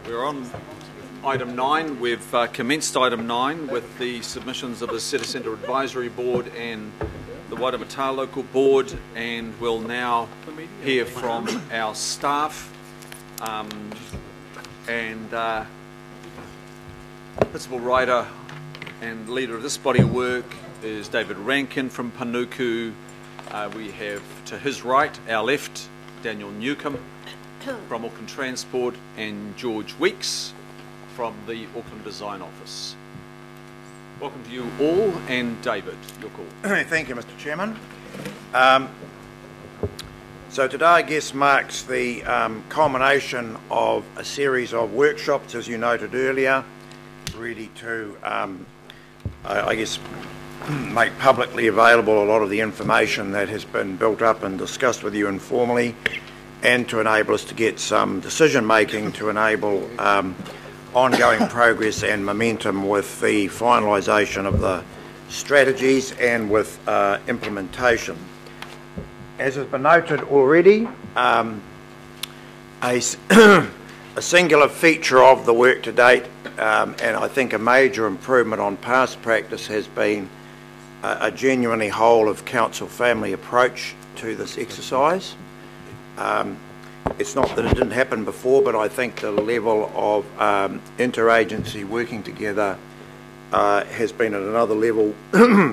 We're on item 9. We've commenced item 9 with the submissions of the City Centre Advisory Board and the Waitemata Local Board, and we'll now hear from our staff. Principal writer and leader of this body of work is David Rankin from Panuku. We have to his right, our left, Daniel Newcomb from Auckland Transport and George Weeks from the Auckland Design Office. Welcome to you all, and David, your call. Thank you, Mr. Chairman. So today, I guess, marks the culmination of a series of workshops, as you noted earlier, really to, I guess, make publicly available a lot of the information that has been built up and discussed with you informally, and to enable us to get some decision making to enable ongoing progress and momentum with the finalisation of the strategies and with implementation. As has been noted already, a singular feature of the work to date, and I think a major improvement on past practice, has been a genuinely whole of council family approach to this exercise. It's not that it didn't happen before, but I think the level of interagency working together has been at another level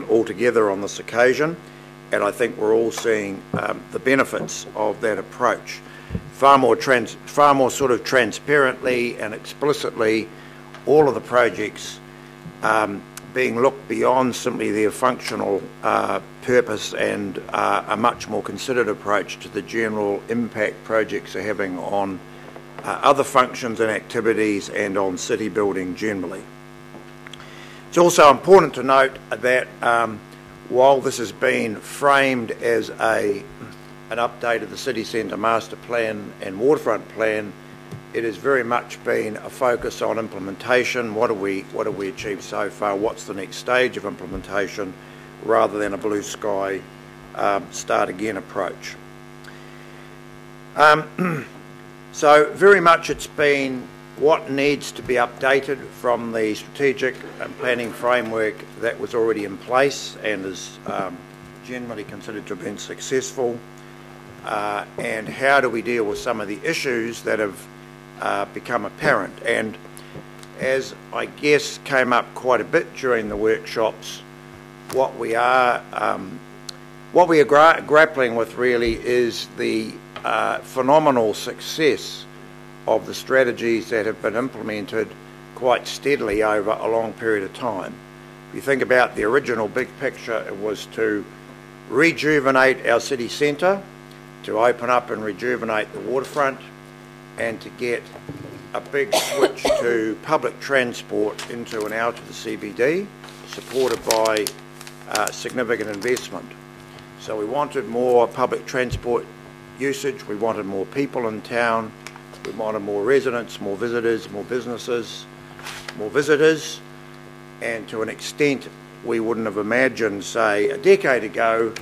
altogether on this occasion, and I think we're all seeing the benefits of that approach. Far more sort of transparently and explicitly, all of the projects being looked beyond simply their functional purpose, and a much more considered approach to the general impact projects are having on other functions and activities and on city building generally. It's also important to note that while this has been framed as an update of the City Centre Master Plan and Waterfront Plan, it has very much been a focus on implementation. What have we achieved so far? What's the next stage of implementation, rather than a blue sky start again approach. So very much it's been what needs to be updated from the strategic and planning framework that was already in place and is generally considered to have been successful, and how do we deal with some of the issues that have become apparent. And as I guess came up quite a bit during the workshops, what we are grappling with really is the phenomenal success of the strategies that have been implemented quite steadily over a long period of time. If you think about the original big picture, it was to rejuvenate our city centre, to open up and rejuvenate the waterfront, and to get a big switch to public transport into and out of the CBD, supported by significant investment. So we wanted more public transport usage, we wanted more people in town, we wanted more residents, more visitors, more businesses, more visitors, and to an extent we wouldn't have imagined, say, a decade ago,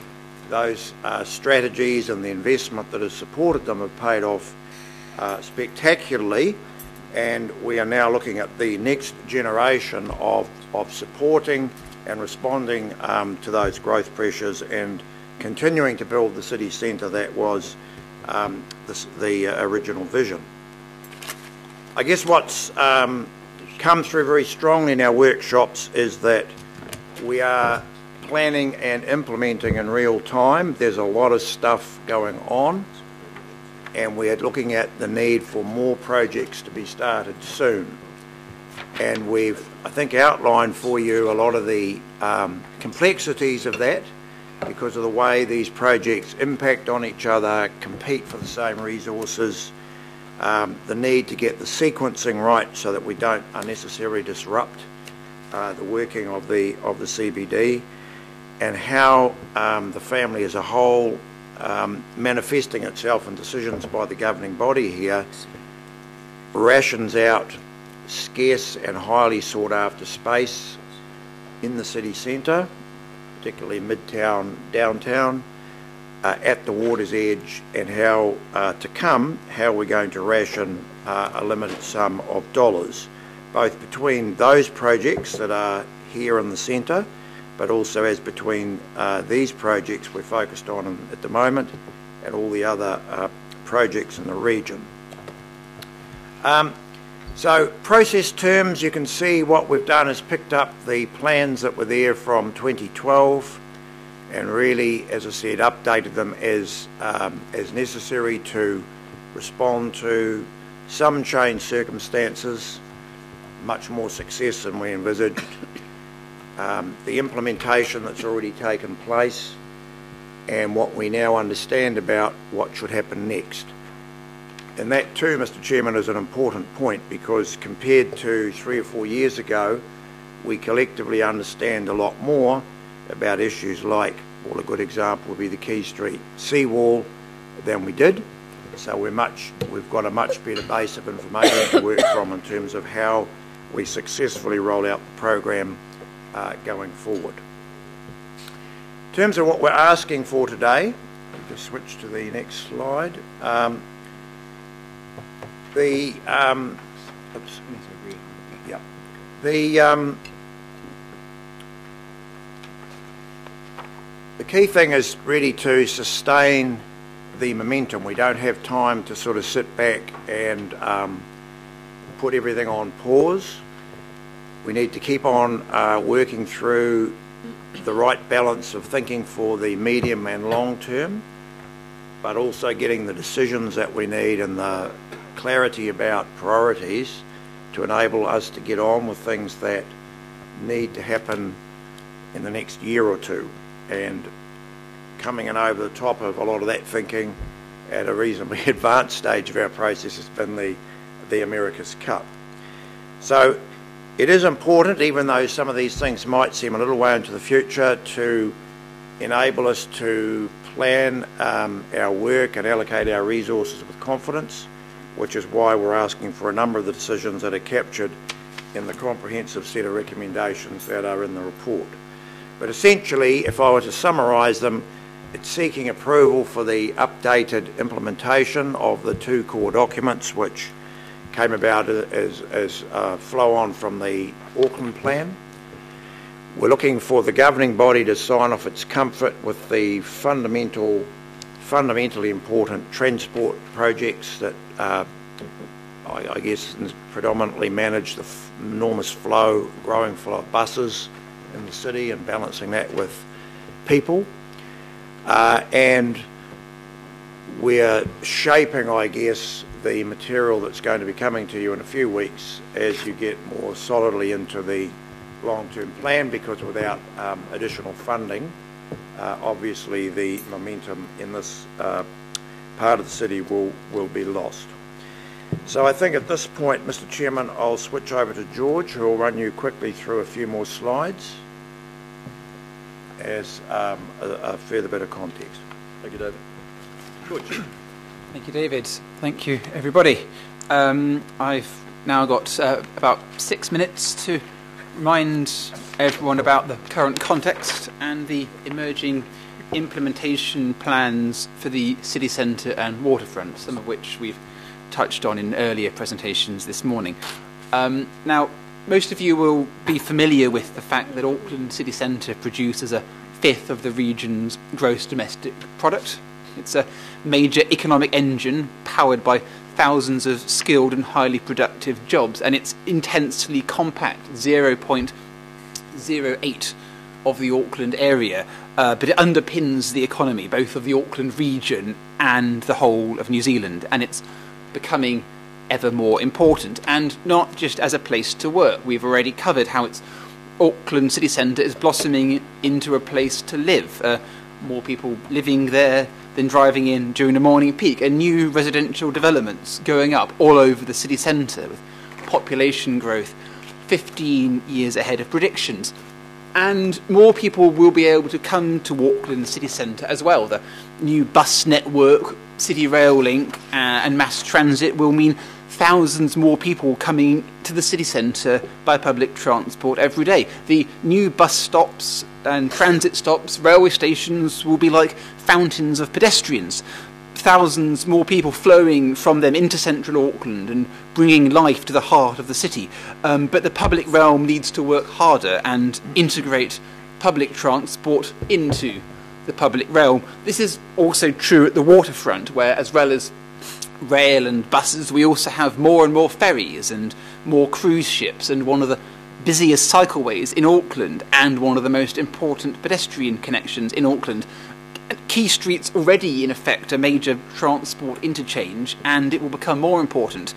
those strategies and the investment that has supported them have paid off spectacularly, and we are now looking at the next generation of supporting and responding to those growth pressures and continuing to build the city centre that was the original vision. I guess what's come through very strongly in our workshops is that we are planning and implementing in real time. There's a lot of stuff going on, and we're looking at the need for more projects to be started soon. And we've, I think, outlined for you a lot of the complexities of that, because of the way these projects impact on each other, compete for the same resources, the need to get the sequencing right so that we don't unnecessarily disrupt the working of the CBD, and how the family as a whole, manifesting itself in decisions by the governing body here, rations out scarce and highly sought after space in the city centre, particularly midtown, downtown, at the water's edge, and how we're going to ration a limited sum of dollars, both between those projects that are here in the centre, but also as between these projects we're focused on at the moment and all the other projects in the region. So process terms, you can see what we've done is picked up the plans that were there from 2012 and really, as I said, updated them as necessary to respond to some changed circumstances, much more success than we envisaged, the implementation that's already taken place, and what we now understand about what should happen next. And that too, Mr. Chairman, is an important point, because compared to 3 or 4 years ago, we collectively understand a lot more about issues like, well, a good example would be the Quay Street seawall than we did. So we've got a much better base of information to work from in terms of how we successfully roll out the program going forward. In terms of what we're asking for today, just switch to the next slide. The key thing is really to sustain the momentum. We don't have time to sort of sit back and put everything on pause. We need to keep on working through the right balance of thinking for the medium and long term, but also getting the decisions that we need and the clarity about priorities to enable us to get on with things that need to happen in the next year or two. And coming in over the top of a lot of that thinking at a reasonably advanced stage of our process has been the America's Cup. So it is important, even though some of these things might seem a little way into the future, to enable us to plan our work and allocate our resources with confidence, which is why we're asking for a number of the decisions that are captured in the comprehensive set of recommendations that are in the report. But essentially, if I were to summarise them, it's seeking approval for the updated implementation of the 2 core documents which came about as flow on from the Auckland plan. We're looking for the governing body to sign off its comfort with the fundamentally important transport projects that I guess predominantly manage the enormous growing flow of buses in the city and balancing that with people. And we're shaping, I guess, the material that's going to be coming to you in a few weeks as you get more solidly into the long-term plan, because without additional funding, obviously the momentum in this part of the city will be lost. So I think at this point, Mr. Chairman, I'll switch over to George, who will run you quickly through a few more slides as a further bit of context. Thank you, David. George. Thank you, David. Thank you, everybody. I've now got about 6 minutes to remind everyone about the current context and the emerging implementation plans for the city centre and waterfront, some of which we've touched on in earlier presentations this morning. Now, most of you will be familiar with the fact that Auckland city centre produces a fifth of the region's gross domestic product. It's a major economic engine powered by thousands of skilled and highly productive jobs, and it's intensely compact, 0.08 of the Auckland area, but it underpins the economy, both of the Auckland region and the whole of New Zealand, and it's becoming ever more important, and not just as a place to work. We've already covered how Auckland city centre is blossoming into a place to live. More people living there than driving in during the morning peak, and new residential developments going up all over the city centre with population growth 15 years ahead of predictions. And more people will be able to come to Auckland city centre as well. The new bus network, City Rail Link and mass transit will mean thousands more people coming to the city centre by public transport every day. The new bus stops and transit stops, railway stations will be like fountains of pedestrians. thousands more people flowing from them into central Auckland and bringing life to the heart of the city. But the public realm needs to work harder and integrate public transport into the public realm. This is also true at the waterfront, where as well as rail and buses, we also have more and more ferries and more cruise ships, and one of the busiest cycleways in Auckland and one of the most important pedestrian connections in Auckland. Key Street's already in effect a major transport interchange, and it will become more important.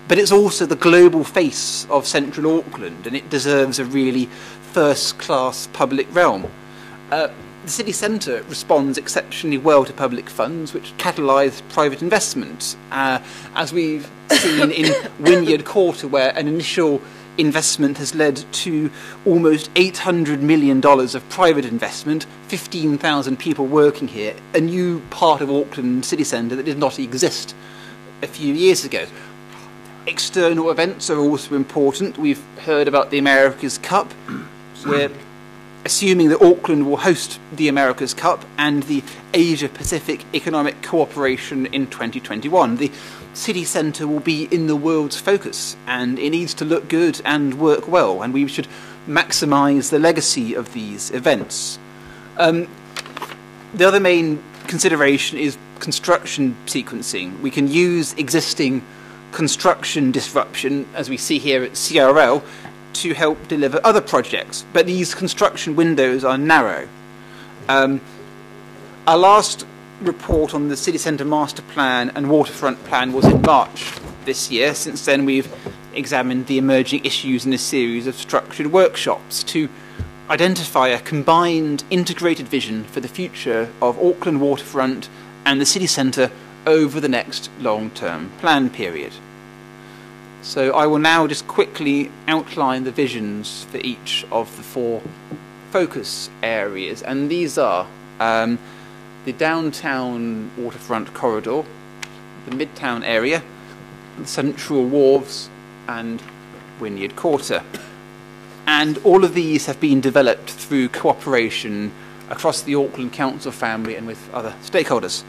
But it's also the global face of central Auckland, and it deserves a really first-class public realm. The city centre responds exceptionally well to public funds, which catalyse private investment, as we've seen in Wynyard Quarter, where an initial investment has led to almost $800 million of private investment, 15,000 people working here, a new part of Auckland city centre that did not exist a few years ago. External events are also important. We've heard about the America's Cup. We're assuming that Auckland will host the America's Cup and the Asia-Pacific Economic Cooperation in 2021. The city centre will be in the world's focus, and it needs to look good and work well, and we should maximise the legacy of these events. The other main consideration is construction sequencing. We can use existing construction disruption, as we see here at CRL, to help deliver other projects, but these construction windows are narrow. Our last report on the city centre master plan and waterfront plan was in March this year. Since then we've examined the emerging issues in a series of structured workshops to identify a combined integrated vision for the future of Auckland waterfront and the city centre over the next long-term plan period. So I will now just quickly outline the visions for each of the four focus areas, and these are the downtown waterfront corridor, the midtown area, the central wharves, and Wynyard Quarter. And all of these have been developed through cooperation across the Auckland Council family and with other stakeholders.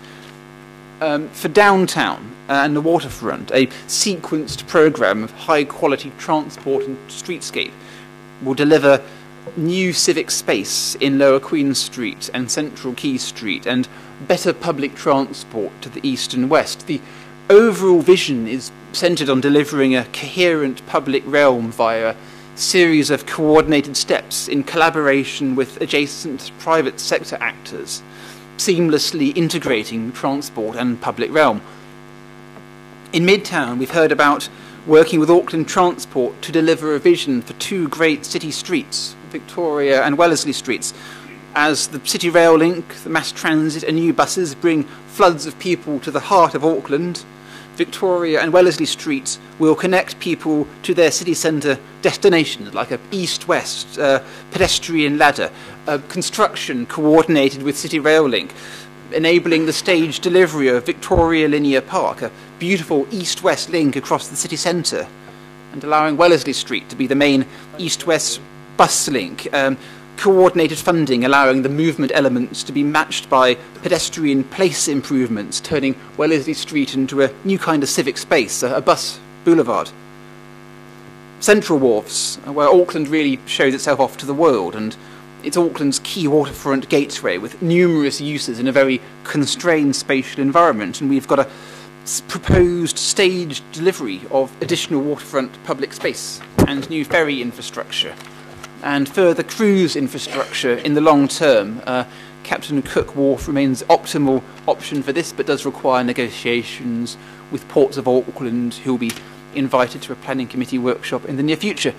For downtown and the waterfront, a sequenced programme of high-quality transport and streetscape will deliver new civic space in Lower Queen Street and Central Quay Street, and better public transport to the east and west. The overall vision is centred on delivering a coherent public realm via a series of coordinated steps in collaboration with adjacent private sector actors, seamlessly integrating transport and public realm. In Midtown, we've heard about working with Auckland Transport to deliver a vision for two great city streets, Victoria and Wellesley Streets. As the City Rail link, the mass transit and new buses bring floods of people to the heart of Auckland, Victoria and Wellesley Streets will connect people to their city centre destinations, like a east-west pedestrian ladder, construction coordinated with City Rail link, enabling the staged delivery of Victoria Linear Park, a beautiful east-west link across the city centre, and allowing Wellesley Street to be the main east-west bus link, coordinated funding allowing the movement elements to be matched by pedestrian place improvements, turning Wellesley Street into a new kind of civic space, a bus boulevard. Central Wharves, where Auckland really shows itself off to the world, and it's Auckland's key waterfront gateway with numerous uses in a very constrained spatial environment, and we've got a proposed staged delivery of additional waterfront public space and new ferry infrastructure, and further cruise infrastructure in the long term. Captain Cook Wharf remains the optimal option for this, but does require negotiations with Ports of Auckland, who will be invited to a planning committee workshop in the near future.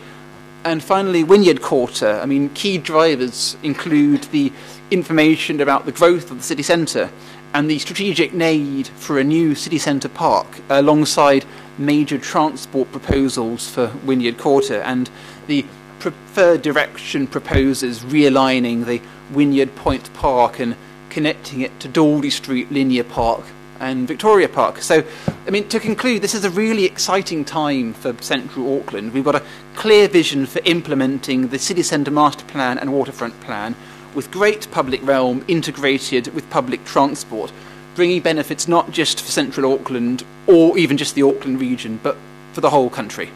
And finally, Wynyard Quarter. I mean, key drivers include the information about the growth of the city centre and the strategic need for a new city centre park, alongside major transport proposals for Wynyard Quarter, and the preferred direction proposes realigning the Wynyard Point Park and connecting it to Daldy Street Linear Park and Victoria Park. So, I mean, to conclude, this is a really exciting time for central Auckland. We've got a clear vision for implementing the city centre master plan and waterfront plan, with great public realm integrated with public transport, bringing benefits not just for central Auckland or even just the Auckland region, but for the whole country.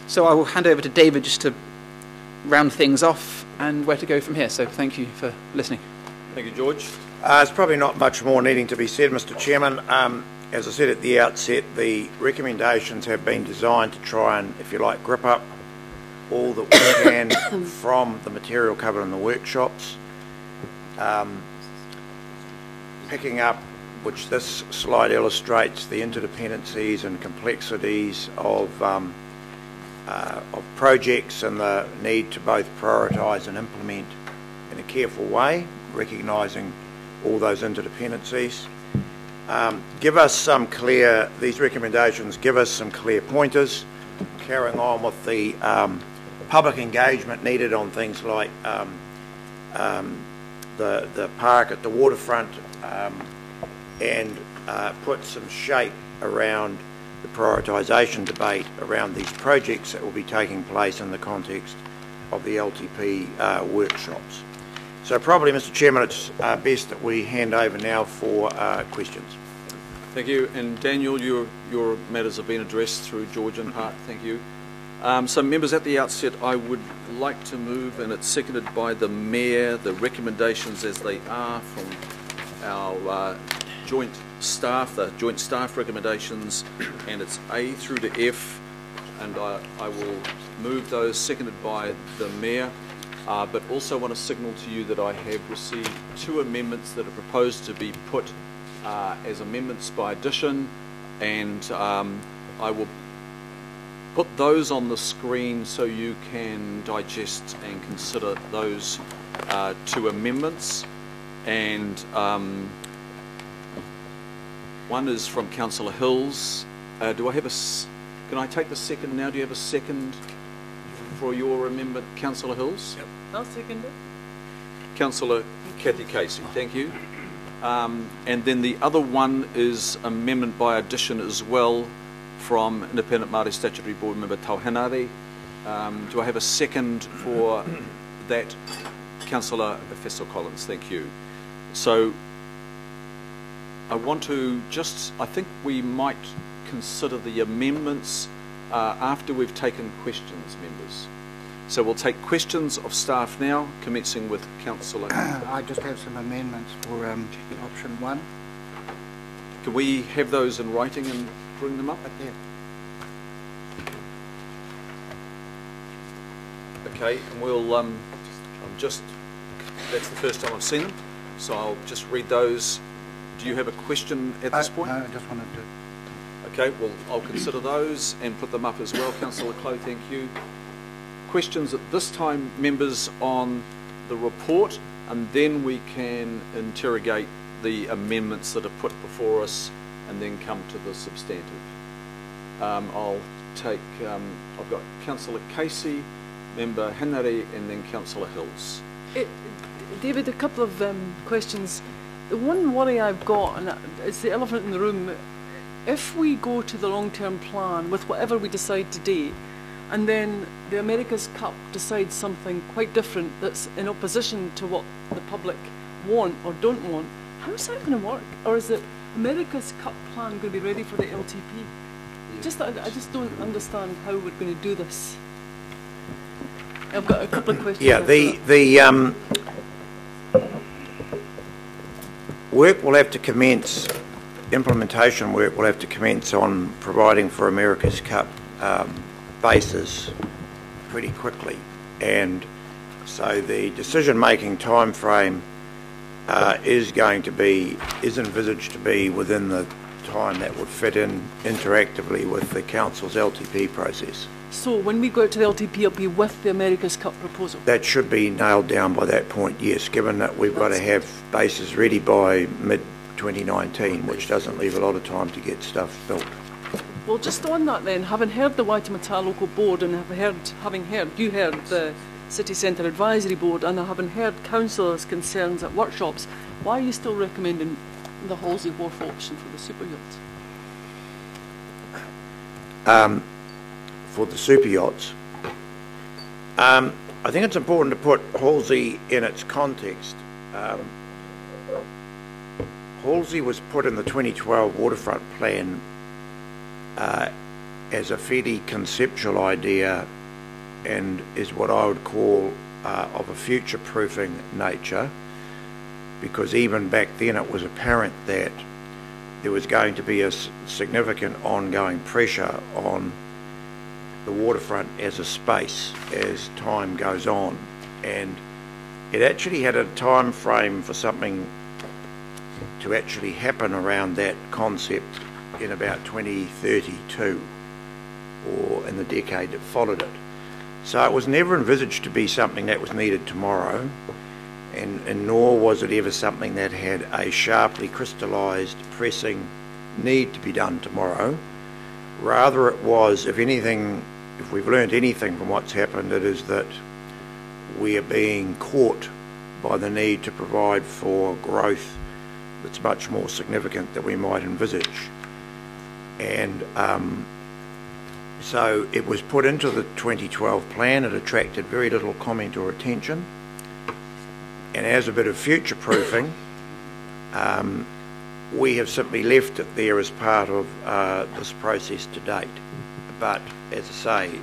So I will hand over to David just to round things off and where to go from here. So thank you for listening. Thank you, George. There's probably not much more needing to be said, Mr. Chairman. As I said at the outset, the recommendations have been designed to try and, if you like, grip up all that we can from the material covered in the workshops. Picking up, which this slide illustrates, the interdependencies and complexities of projects and the need to both prioritise and implement in a careful way, recognising all those interdependencies. These recommendations give us some clear pointers, carrying on with the public engagement needed on things like the park at the waterfront, and put some shape around the prioritisation debate around these projects that will be taking place in the context of the LTP workshops. So probably, Mr. Chairman, it's best that we hand over now for questions. Thank you. And Daniel, your matters have been addressed through George in part. Thank you. So members, at the outset, I would like to move, and it's seconded by the Mayor, the recommendations as they are from our joint staff, the joint staff recommendations, and it's A through to F, and I will move those, seconded by the Mayor. But also want to signal to you that I have received 2 amendments that are proposed to be put as amendments by addition, and I will put those on the screen so you can digest and consider those 2 amendments. And one is from Councillor Hills. Do I have can I take the second now? Do you have a second for your amendment, Councillor Hills? Yep, I'll second it. Councillor Kathy Casey, thank you. And then the other one is amendment by addition as well from Independent Māori Statutory Board Member Tauhenare. Do I have a second for that? Councillor Fessel Collins, thank you. So I want to I think we might consider the amendments after we've taken questions, members. So we'll take questions of staff now, commencing with Councillor. I just have some amendments for option 1. Can we have those in writing and bring them up? Yeah. Okay, and we'll, that's the first time I've seen them, so I'll just read those. Do you have a question at this point? No, I just wanted to... Okay, well, I'll consider those and put them up as well. Councillor Clough, thank you. Questions at this time, members, on the report, and then we can interrogate the amendments that are put before us and then come to the substantive. I'll take, I've got Councillor Casey, Member Henare, and then Councillor Hills. David, a couple of questions. The one worry I've got, and it's the elephant in the room, if we go to the long-term plan with whatever we decide today, and then the America's Cup decides something quite different that's in opposition to what the public want or don't want, how's that going to work? Or is the America's Cup plan going to be ready for the LTP? Yeah. I just don't understand how we're going to do this. I've got a couple of questions. Yeah, the work will have to commence, implementation work will have to commence on providing for America's Cup bases pretty quickly, and so the decision-making time frame is envisaged to be within the time that would fit in interactively with the Council's LTP process. So when we go out to the LTP, it'll be with the America's Cup proposal? That should be nailed down by that point, yes, given that we've got to have bases ready by mid-2019, which doesn't leave a lot of time to get stuff built. Well, just on that then, having heard the Waitemata Local Board and you heard the City Centre Advisory Board, and having heard councillors' concerns at workshops, why are you still recommending the Halsey Wharf option for the super yachts? For the super yachts, I think it's important to put Halsey in its context. Halsey was put in the 2012 waterfront plan as a fairly conceptual idea and is what I would call of a future-proofing nature, because even back then it was apparent that there was going to be a significant ongoing pressure on the waterfront as a space as time goes on, and it actually had a time frame for something to actually happen around that concept in about 2032 or in the decade that followed it. So it was never envisaged to be something that was needed tomorrow, and nor was it ever something that had a sharply crystallised pressing need to be done tomorrow. Rather it was, if anything, if we've learnt anything from what's happened, it is that we are being caught by the need to provide for growth that's much more significant than we might envisage. And so it was put into the 2012 plan. It attracted very little comment or attention, and as a bit of future proofing, we have simply left it there as part of this process to date. But as I say,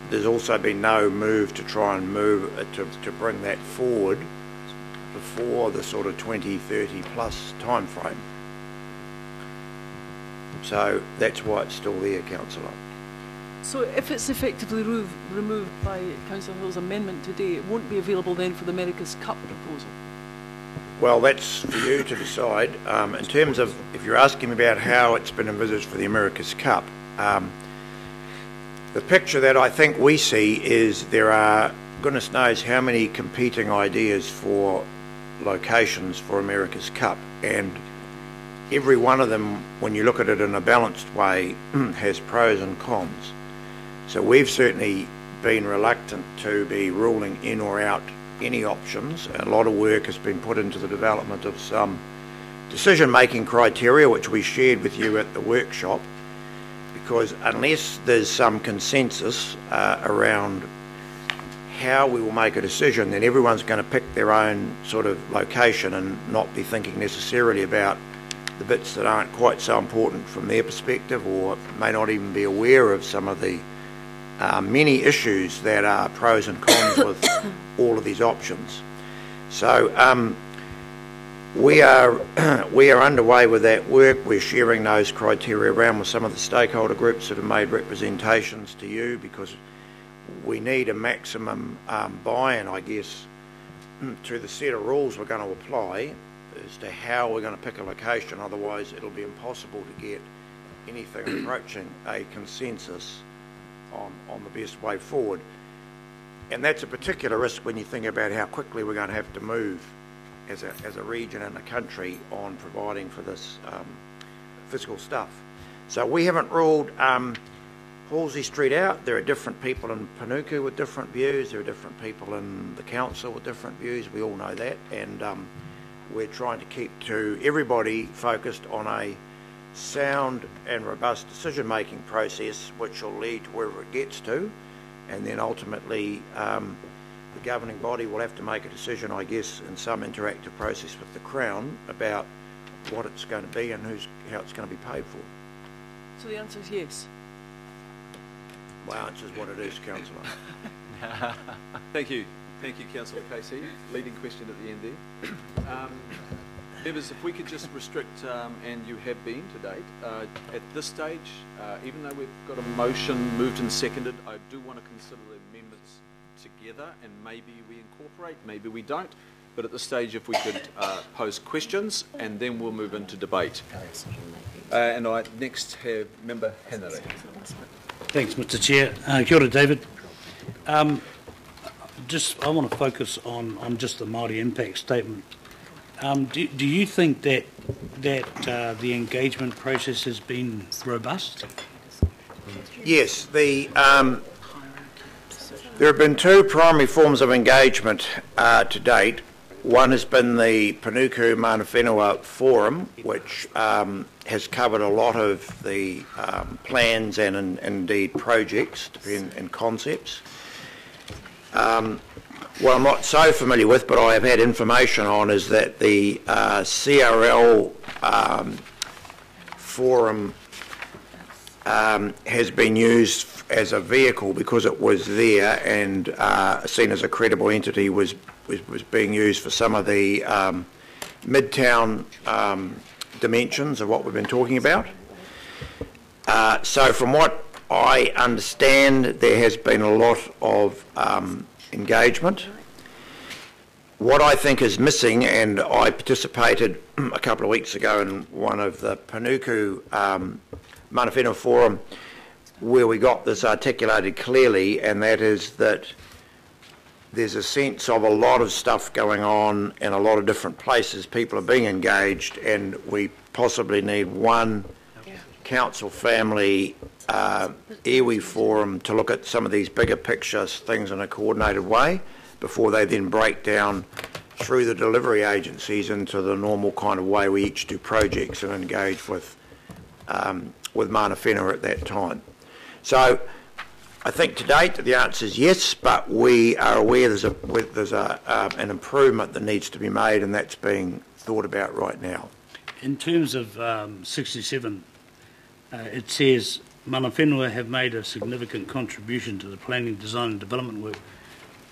there's also been no move to try and move to bring that forward before the sort of 2030 plus time frame. So that's why it's still there, Councillor. So if it's effectively removed by Councillor Hill's amendment today, it won't be available then for the America's Cup proposal? Well, that's for you to decide. In terms of, if you're asking about how it's been envisaged for the America's Cup, the picture that I think we see is there are goodness knows how many competing ideas for locations for America's Cup, and every one of them, when you look at it in a balanced way, has pros and cons. So we've certainly been reluctant to be ruling in or out any options. A lot of work has been put into the development of some decision-making criteria which we shared with you at the workshop, because unless there's some consensus around how we will make a decision, then everyone's going to pick their own sort of location and not be thinking necessarily about the bits that aren't quite so important from their perspective, or may not even be aware of some of the many issues that are pros and cons with all of these options. So we are underway with that work. We're sharing those criteria around with some of the stakeholder groups that have made representations to you, because we need a maximum buy-in, I guess, to the set of rules we're going to apply as to how we're going to pick a location. Otherwise it'll be impossible to get anything approaching a consensus on the best way forward. And that's a particular risk when you think about how quickly we're going to have to move as a region and a country on providing for this physical stuff. So we haven't ruled Halsey Street out. There are different people in Panuku with different views. There are different people in the council with different views. We all know that, and we're trying to keep everybody focused on a sound and robust decision-making process which will lead to wherever it gets to, and then ultimately the governing body will have to make a decision, I guess, in some interactive process with the Crown about what it's going to be and how it's going to be paid for. So the answer is yes? My answer is what it is, Councillor. Thank you, Councillor Casey. Leading question at the end there. Members, if we could just restrict, and you have been to date, at this stage, even though we've got a motion moved and seconded, I do want to consider the amendments together, and maybe we incorporate, maybe we don't. But at this stage, if we could pose questions, and then we'll move into debate. And I next have Member Henry. Thanks, Mr. Chair. Kia ora, David. I want to focus on just the Māori impact statement. Do you think that the engagement process has been robust? Yes, there have been two primary forms of engagement to date. One has been the Panuku Mana Whenua Forum, which has covered a lot of the plans and indeed projects and concepts. what I'm not so familiar with, but I have had information on, is that the CRL forum has been used as a vehicle because it was there and seen as a credible entity, was being used for some of the midtown dimensions of what we've been talking about. So from what I understand, there has been a lot of engagement. What I think is missing, and I participated a couple of weeks ago in one of the Panuku Mana Whenua Forum, where we got this articulated clearly, and that is that there's a sense of a lot of stuff going on in a lot of different places. People are being engaged, and we possibly need one council family iwi forum to look at some of these bigger picture things in a coordinated way before they then break down through the delivery agencies into the normal kind of way we each do projects and engage with Mana Whenua at that time. So I think to date the answer is yes, but we are aware there's an improvement that needs to be made, and that's being thought about right now. In terms of 67, it says Mana Whenua have made a significant contribution to the planning, design and development work,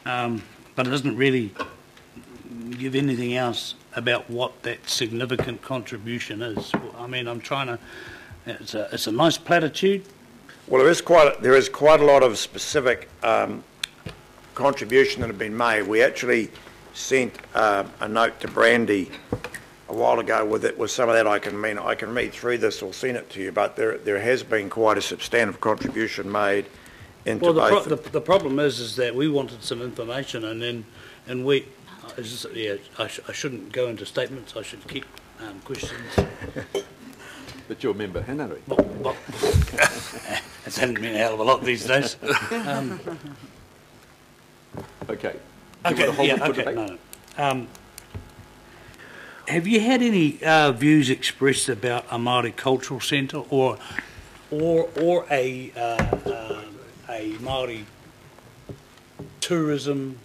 but it doesn't really give anything else about what that significant contribution is. I mean, I'm trying to. It's a nice platitude. Well, there is quite a lot of specific contribution that have been made. We actually sent a note to Brandy a while ago with some of that. I can read through this or send it to you, but there has been quite a substantive contribution made into both. Well, the problem is that we wanted some information, and we. I shouldn't go into statements. I should keep questions. But you're a member, Hanari. Well, it's hadn't meant a hell of a lot these days. Okay. No. Have you had any views expressed about a Māori cultural centre or a Māori tourism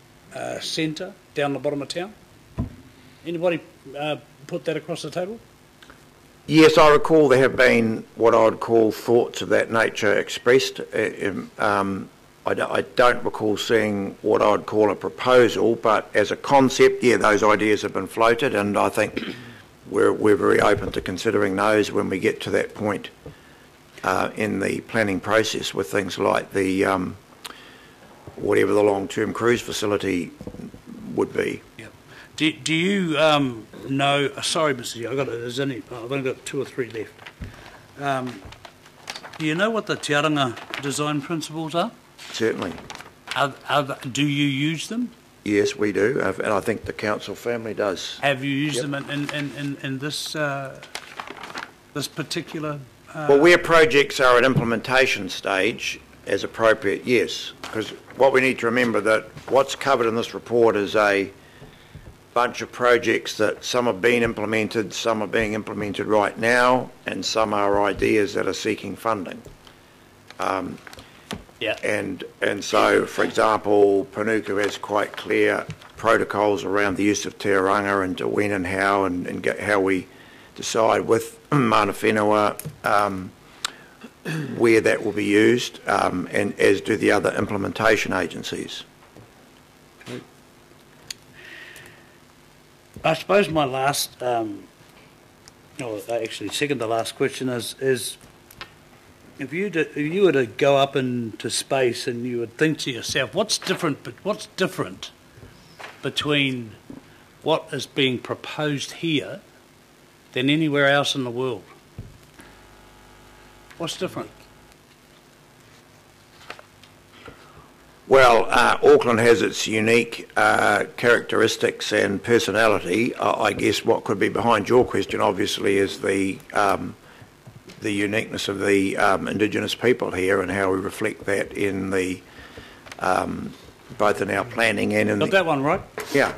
centre down the bottom of town? Anybody put that across the table? Yes, I recall there have been what I would call thoughts of that nature expressed. I don't recall seeing what I would call a proposal, but as a concept, yeah, those ideas have been floated, and I think we're very open to considering those when we get to that point in the planning process with things like the whatever the long-term cruise facility would be. Yep. Do you know? Sorry, Mr. Chair, I've only got 2 or 3 left. Do you know what the Te Aranga design principles are? Certainly. Do you use them? Yes, we do, and I think the council family does. Have you used them in this this particular? Well, where projects are at implementation stage, as appropriate, yes. Because what we need to remember that what's covered in this report is a bunch of projects that some have been implemented, some are being implemented right now, and some are ideas that are seeking funding. Yeah. And so, for example, Panuku has quite clear protocols around the use of te ranga and to when and how, and how we decide with Mana Whenua where that will be used, and as do the other implementation agencies. Okay. I suppose my last, or actually second to last question is if you were to go up into space and you would think to yourself, what's different between what is being proposed here than anywhere else in the world? What's different? Well, Auckland has its unique characteristics and personality. I guess what could be behind your question, obviously, is the uniqueness of the Indigenous people here and how we reflect that in the both in our planning and in Got that one right? Yeah.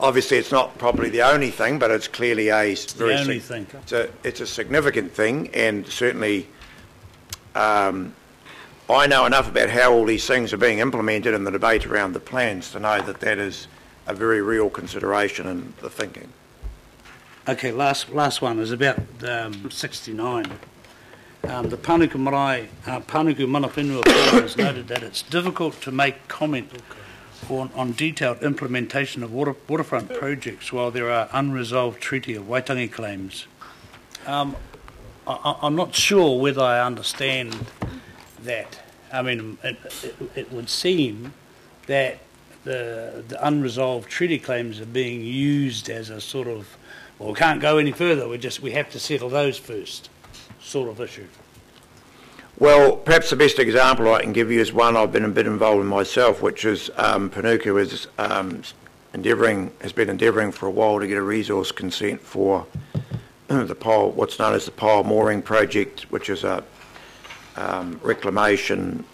Obviously, it's not probably the only thing, but it's clearly it's a significant thing, and certainly I I know enough about how all these things are being implemented in the debate around the plans to know that that is a very real consideration in the thinking. Okay, last one is about 69. The Panuku Mana Whenua Forum has noted that it's difficult to make comment on detailed implementation of waterfront projects while there are unresolved Treaty of Waitangi claims. I'm not sure whether I understand that. I mean, it would seem that the unresolved treaty claims are being used as a sort of, well, we can't go any further, we have to settle those first sort of issue. Well, perhaps the best example I can give you is one I've been a bit involved in myself, which is Panuku has been endeavouring for a while to get a resource consent for the pole, what's known as the pole mooring project, which is a reclamation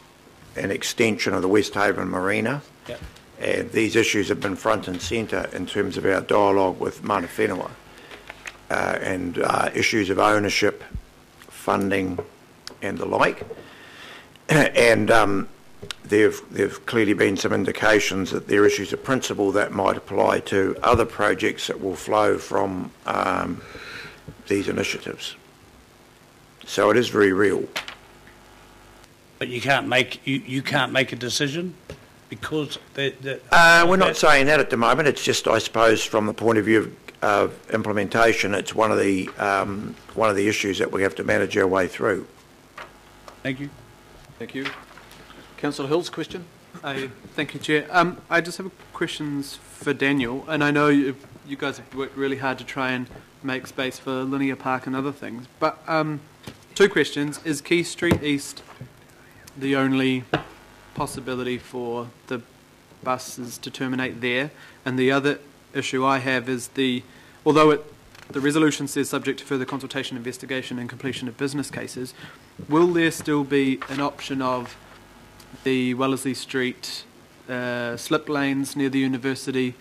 and extension of the West Haven Marina. Yep. And these issues have been front and centre in terms of our dialogue with Mana Whenua, and issues of ownership, funding and the like. And there've clearly been some indications that there are issues of principle that might apply to other projects that will flow from these initiatives. So it is very real. But you can't make a decision because we're not saying that at the moment. It's just, I suppose, from the point of view of implementation, it's one of the issues that we have to manage our way through. Thank you. Thank you. Councillor Hill's question. Thank you, Chair. I just have questions for Daniel, and I know you guys have worked really hard to try and make space for Linear Park and other things, but two questions. Is Quay Street East the only possibility for the buses to terminate there? And the other issue I have is although the resolution says subject to further consultation, investigation and completion of business cases, will there still be an option of the Wellesley Street slip lanes near the university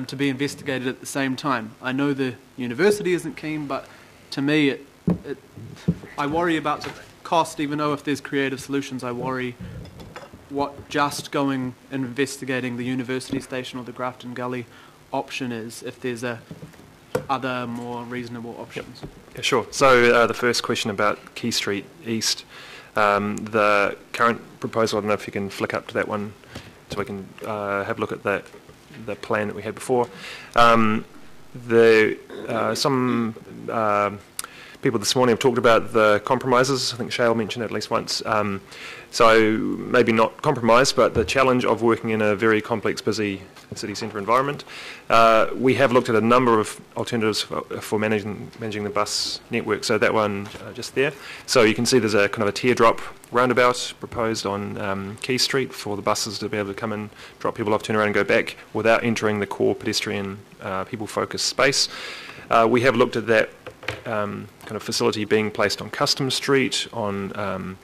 to be investigated at the same time? I know the university isn't keen, but to me I worry about the cost, even though if there's creative solutions, I worry what just going and investigating the university station or the Grafton Gully option is, if there's other more reasonable options. Yep. Yeah, sure. So the first question about Quay Street East, the current proposal, I don't know if you can flick up to that one so we can have a look at the plan that we had before. Some people this morning have talked about the compromises. I think Shale mentioned it at least once. So maybe not compromise, but the challenge of working in a very complex, busy city centre environment. We have looked at a number of alternatives for managing the bus network. So that one just there. So you can see there's a kind of a teardrop roundabout proposed on Quay Street for the buses to be able to come and drop people off, turn around and go back without entering the core pedestrian people-focused space. We have looked at that kind of facility being placed on Customs Street, on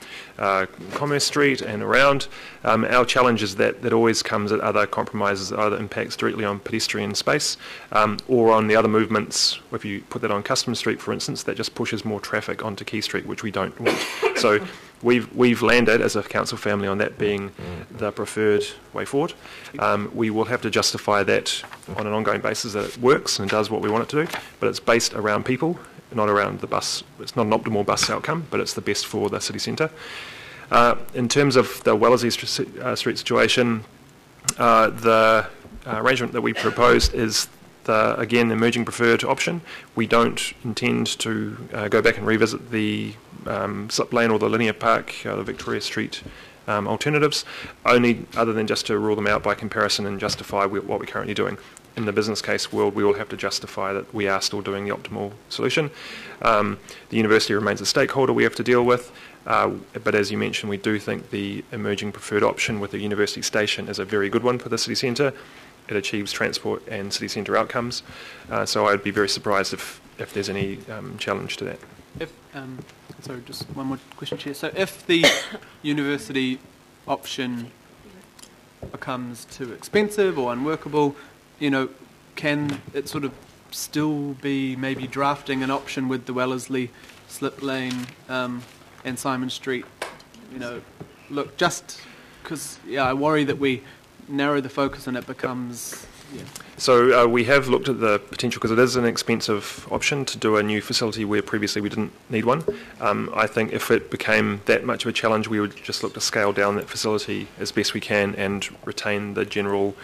Commerce Street and around. Our challenge is that always comes at other compromises, either impacts directly on pedestrian space or on the other movements. If you put that on Customs Street, for instance, that just pushes more traffic onto Quay Street, which we don't want. So we've landed as a council family on that being the preferred way forward. We will have to justify that on an ongoing basis that it works and does what we want it to do, but it's based around people, not around the bus. It's not an optimal bus outcome, but it's the best for the city centre. In terms of the Wellesley Street situation, the arrangement that we proposed is again the emerging preferred option. We don't intend to go back and revisit the slip lane or the Linear Park, the Victoria Street alternatives, only other than just to rule them out by comparison and justify what we're currently doing. In the business case world, we will have to justify that we are still doing the optimal solution. The university remains a stakeholder we have to deal with, but as you mentioned, we do think the emerging preferred option with the university station is a very good one for the city centre. It achieves transport and city centre outcomes, so I'd be very surprised if there's any challenge to that. So just one more question, Chair. So if the university option becomes too expensive or unworkable, can it sort of still be maybe drafting an option with the Wellesley slip lane and Simon Street, look, just because I worry that we narrow the focus and it becomes. Yeah. So we have looked at the potential, because it is an expensive option to do a new facility where previously we didn't need one. I think if it became that much of a challenge, we would just look to scale down that facility as best we can and retain the general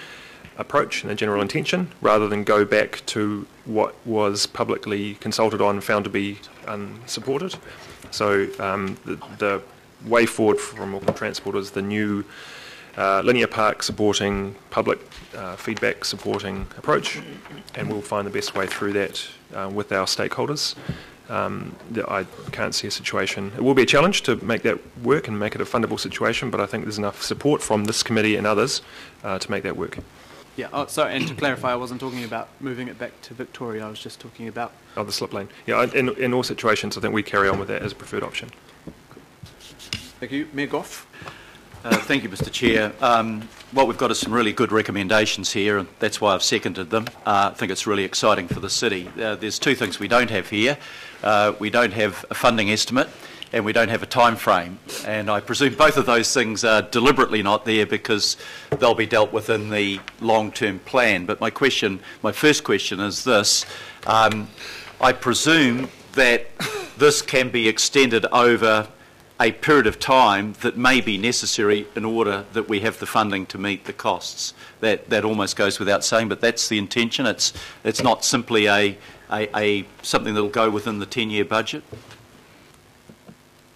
approach and the general intention, rather than go back to what was publicly consulted on and found to be unsupported. So the way forward from Auckland Transport is the new linear park supporting, public feedback supporting approach, and we'll find the best way through that with our stakeholders. I can't see a situation. It will be a challenge to make that work and make it a fundable situation, but I think there's enough support from this committee and others to make that work. Yeah, sorry, and to clarify, I wasn't talking about moving it back to Victoria, I was just talking about... Oh, the slip lane. Yeah, in all situations, I think we carry on with that as a preferred option. Thank you. Mayor Goff. Thank you, Mr Chair. What we've got is some really good recommendations here, and that's why I've seconded them. I think it's really exciting for the city. There's two things we don't have here. We don't have a funding estimate, and we don't have a time frame. And I presume both of those things are deliberately not there because they'll be dealt with in the long-term plan. But my first question is this. I presume that this can be extended over a period of time that may be necessary in order that we have the funding to meet the costs. That almost goes without saying, but that's the intention. It's not simply something that'll go within the 10-year budget.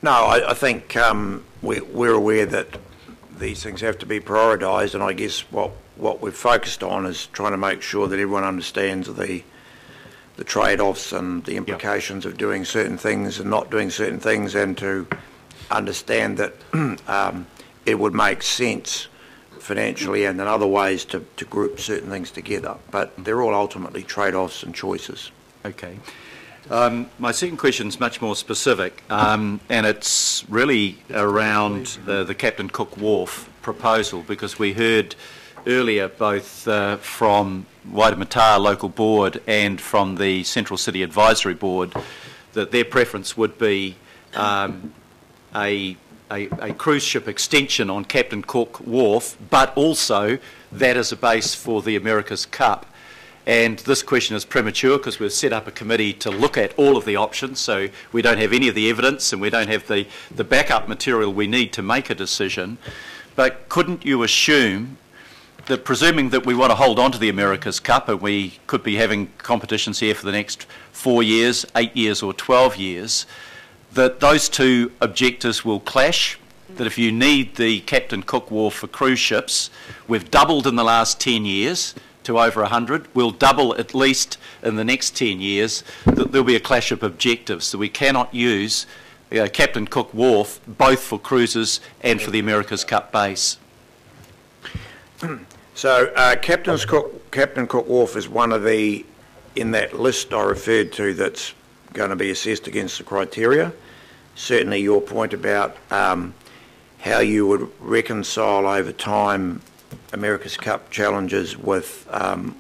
No, I think we're aware that these things have to be prioritised, and I guess what we've focused on is trying to make sure that everyone understands the trade-offs and the implications of doing certain things and not doing certain things, and to understand that it would make sense financially and in other ways to group certain things together. But they're all ultimately trade-offs and choices. Okay. My second question is much more specific, and it's really around the Captain Cook Wharf proposal, because we heard earlier both from Waitemata Local Board and from the Central City Advisory Board that their preference would be a cruise ship extension on Captain Cook Wharf, but also that as a base for the America's Cup. And this question is premature because we've set up a committee to look at all of the options, so we don't have any of the evidence and we don't have the backup material we need to make a decision. But couldn't you assume that, presuming that we want to hold on to the America's Cup, and we could be having competitions here for the next 4 years, 8 years or 12 years, that those two objectives will clash? That if you need the Captain Cook Wharf for cruise ships, we've doubled in the last 10 years to over 100, we'll double at least in the next 10 years, that there'll be a clash of objectives, so we cannot use Captain Cook Wharf both for cruises and for the America's Cup base. So Captain Cook Wharf is one of the, in that list I referred to, that's going to be assessed against the criteria. Certainly your point about how you would reconcile over time America's Cup challenges with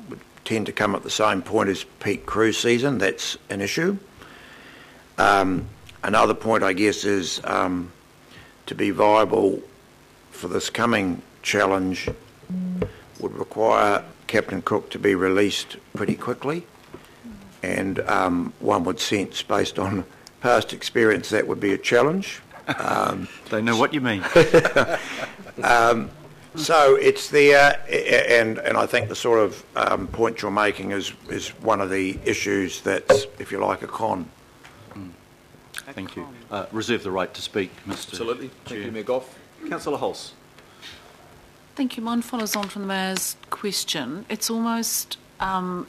would tend to come at the same point as peak cruise season. That's an issue. Another point, I guess, is to be viable for this coming challenge would require Captain Cook to be released pretty quickly, and one would sense, based on past experience, that would be a challenge. They know what you mean. So it's there, and I think the sort of point you're making is one of the issues that's, if you like, a con. Thank you. Reserve the right to speak, Mr. Absolutely. Thank you, Mayor Goff. Councillor Hulse. Thank you. Mine follows on from the Mayor's question. It's almost a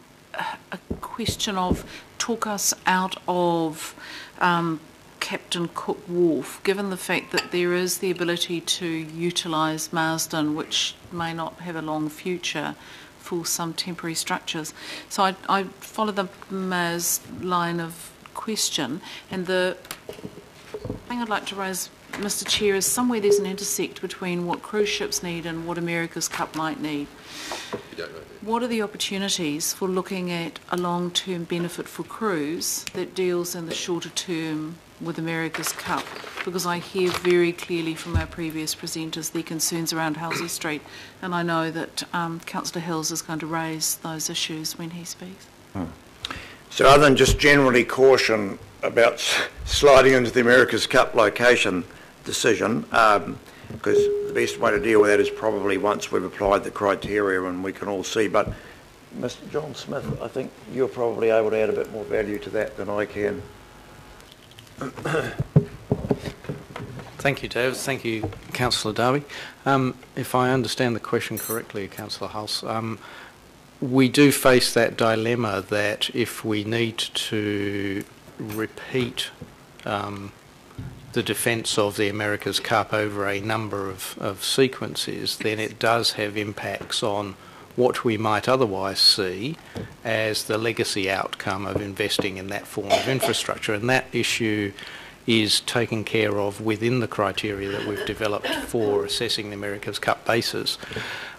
question of talk us out of Captain Cook Wharf, given the fact that there is the ability to utilise Marsden, which may not have a long future, for some temporary structures. So I follow the Mayor's line of question, and the thing I'd like to raise, Mr Chair, is somewhere there's an intersect between what cruise ships need and what America's Cup might need. What are the opportunities for looking at a long-term benefit for cruise that deals in the shorter term with America's Cup? because I hear very clearly from our previous presenters their concerns around Halsey Street, and I know that Councillor Hills is going to raise those issues when he speaks. So other than just generally caution about sliding into the America's Cup location decision, because the best way to deal with that is probably once we've applied the criteria and we can all see. But Mr. John Smith, I think you're probably able to add a bit more value to that than I can. Thank you, David. Thank you, Councillor Darby. If I understand the question correctly, Councillor Hulse, we do face that dilemma that if we need to repeat the defence of the America's Cup over a number of sequences, then it does have impacts on what we might otherwise see as the legacy outcome of investing in that form of infrastructure. And that issue is taken care of within the criteria that we've developed for assessing the America's Cup bases.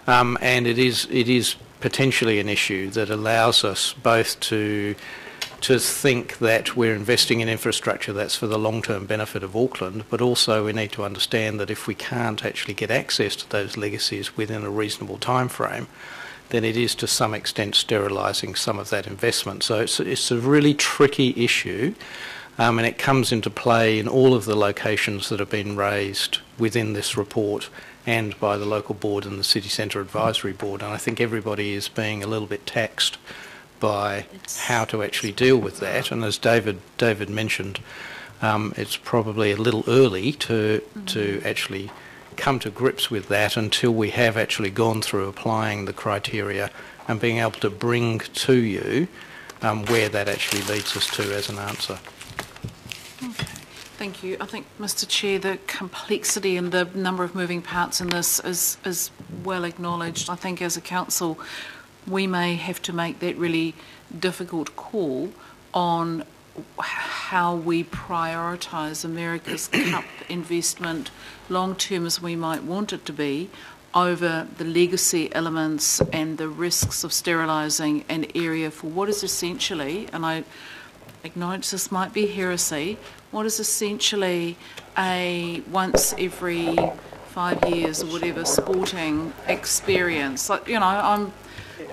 And it is potentially an issue that allows us both to think that we're investing in infrastructure that's for the long-term benefit of Auckland, but also we need to understand that if we can't actually get access to those legacies within a reasonable time frame, then it is to some extent sterilising some of that investment. So it's a really tricky issue, and it comes into play in all of the locations that have been raised within this report and by the local board and the City Centre Advisory Board. And I think everybody is being a little bit taxed by how to actually deal with that. And as David mentioned, it's probably a little early to actually come to grips with that until we have actually gone through applying the criteria and being able to bring to you where that actually leads us to as an answer. Okay. Thank you. I think, Mr. Chair, the complexity and the number of moving parts in this is well acknowledged. I think as a council we may have to make that really difficult call on how we prioritise America's Cup investment long-term as we might want it to be over the legacy elements and the risks of sterilising an area for what is essentially, and I acknowledge this might be heresy, what is essentially a once every 5 years or whatever sporting experience. Like, you know,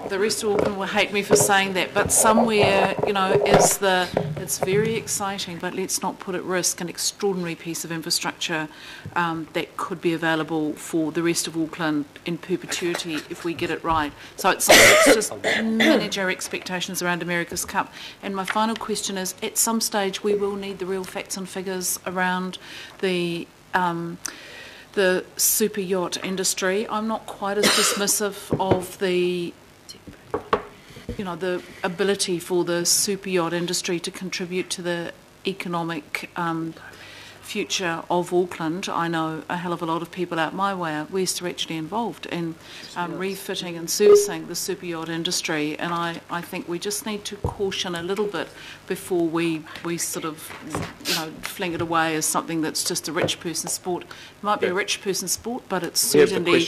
the rest of Auckland will hate me for saying that, but somewhere, you know, it's very exciting, but let's not put at risk an extraordinary piece of infrastructure that could be available for the rest of Auckland in perpetuity if we get it right. So it's just manage our expectations around America's Cup. And my final question is, at some stage we will need the real facts and figures around the super yacht industry. I'm not quite as dismissive of the ability for the super yacht industry to contribute to the economic future of Auckland. I know a hell of a lot of people out my way out west are actually involved in refitting and servicing the super yacht industry, and I think we just need to caution a little bit before we sort of fling it away as something that's just a rich person's sport. It might be a rich person's sport, but it's certainly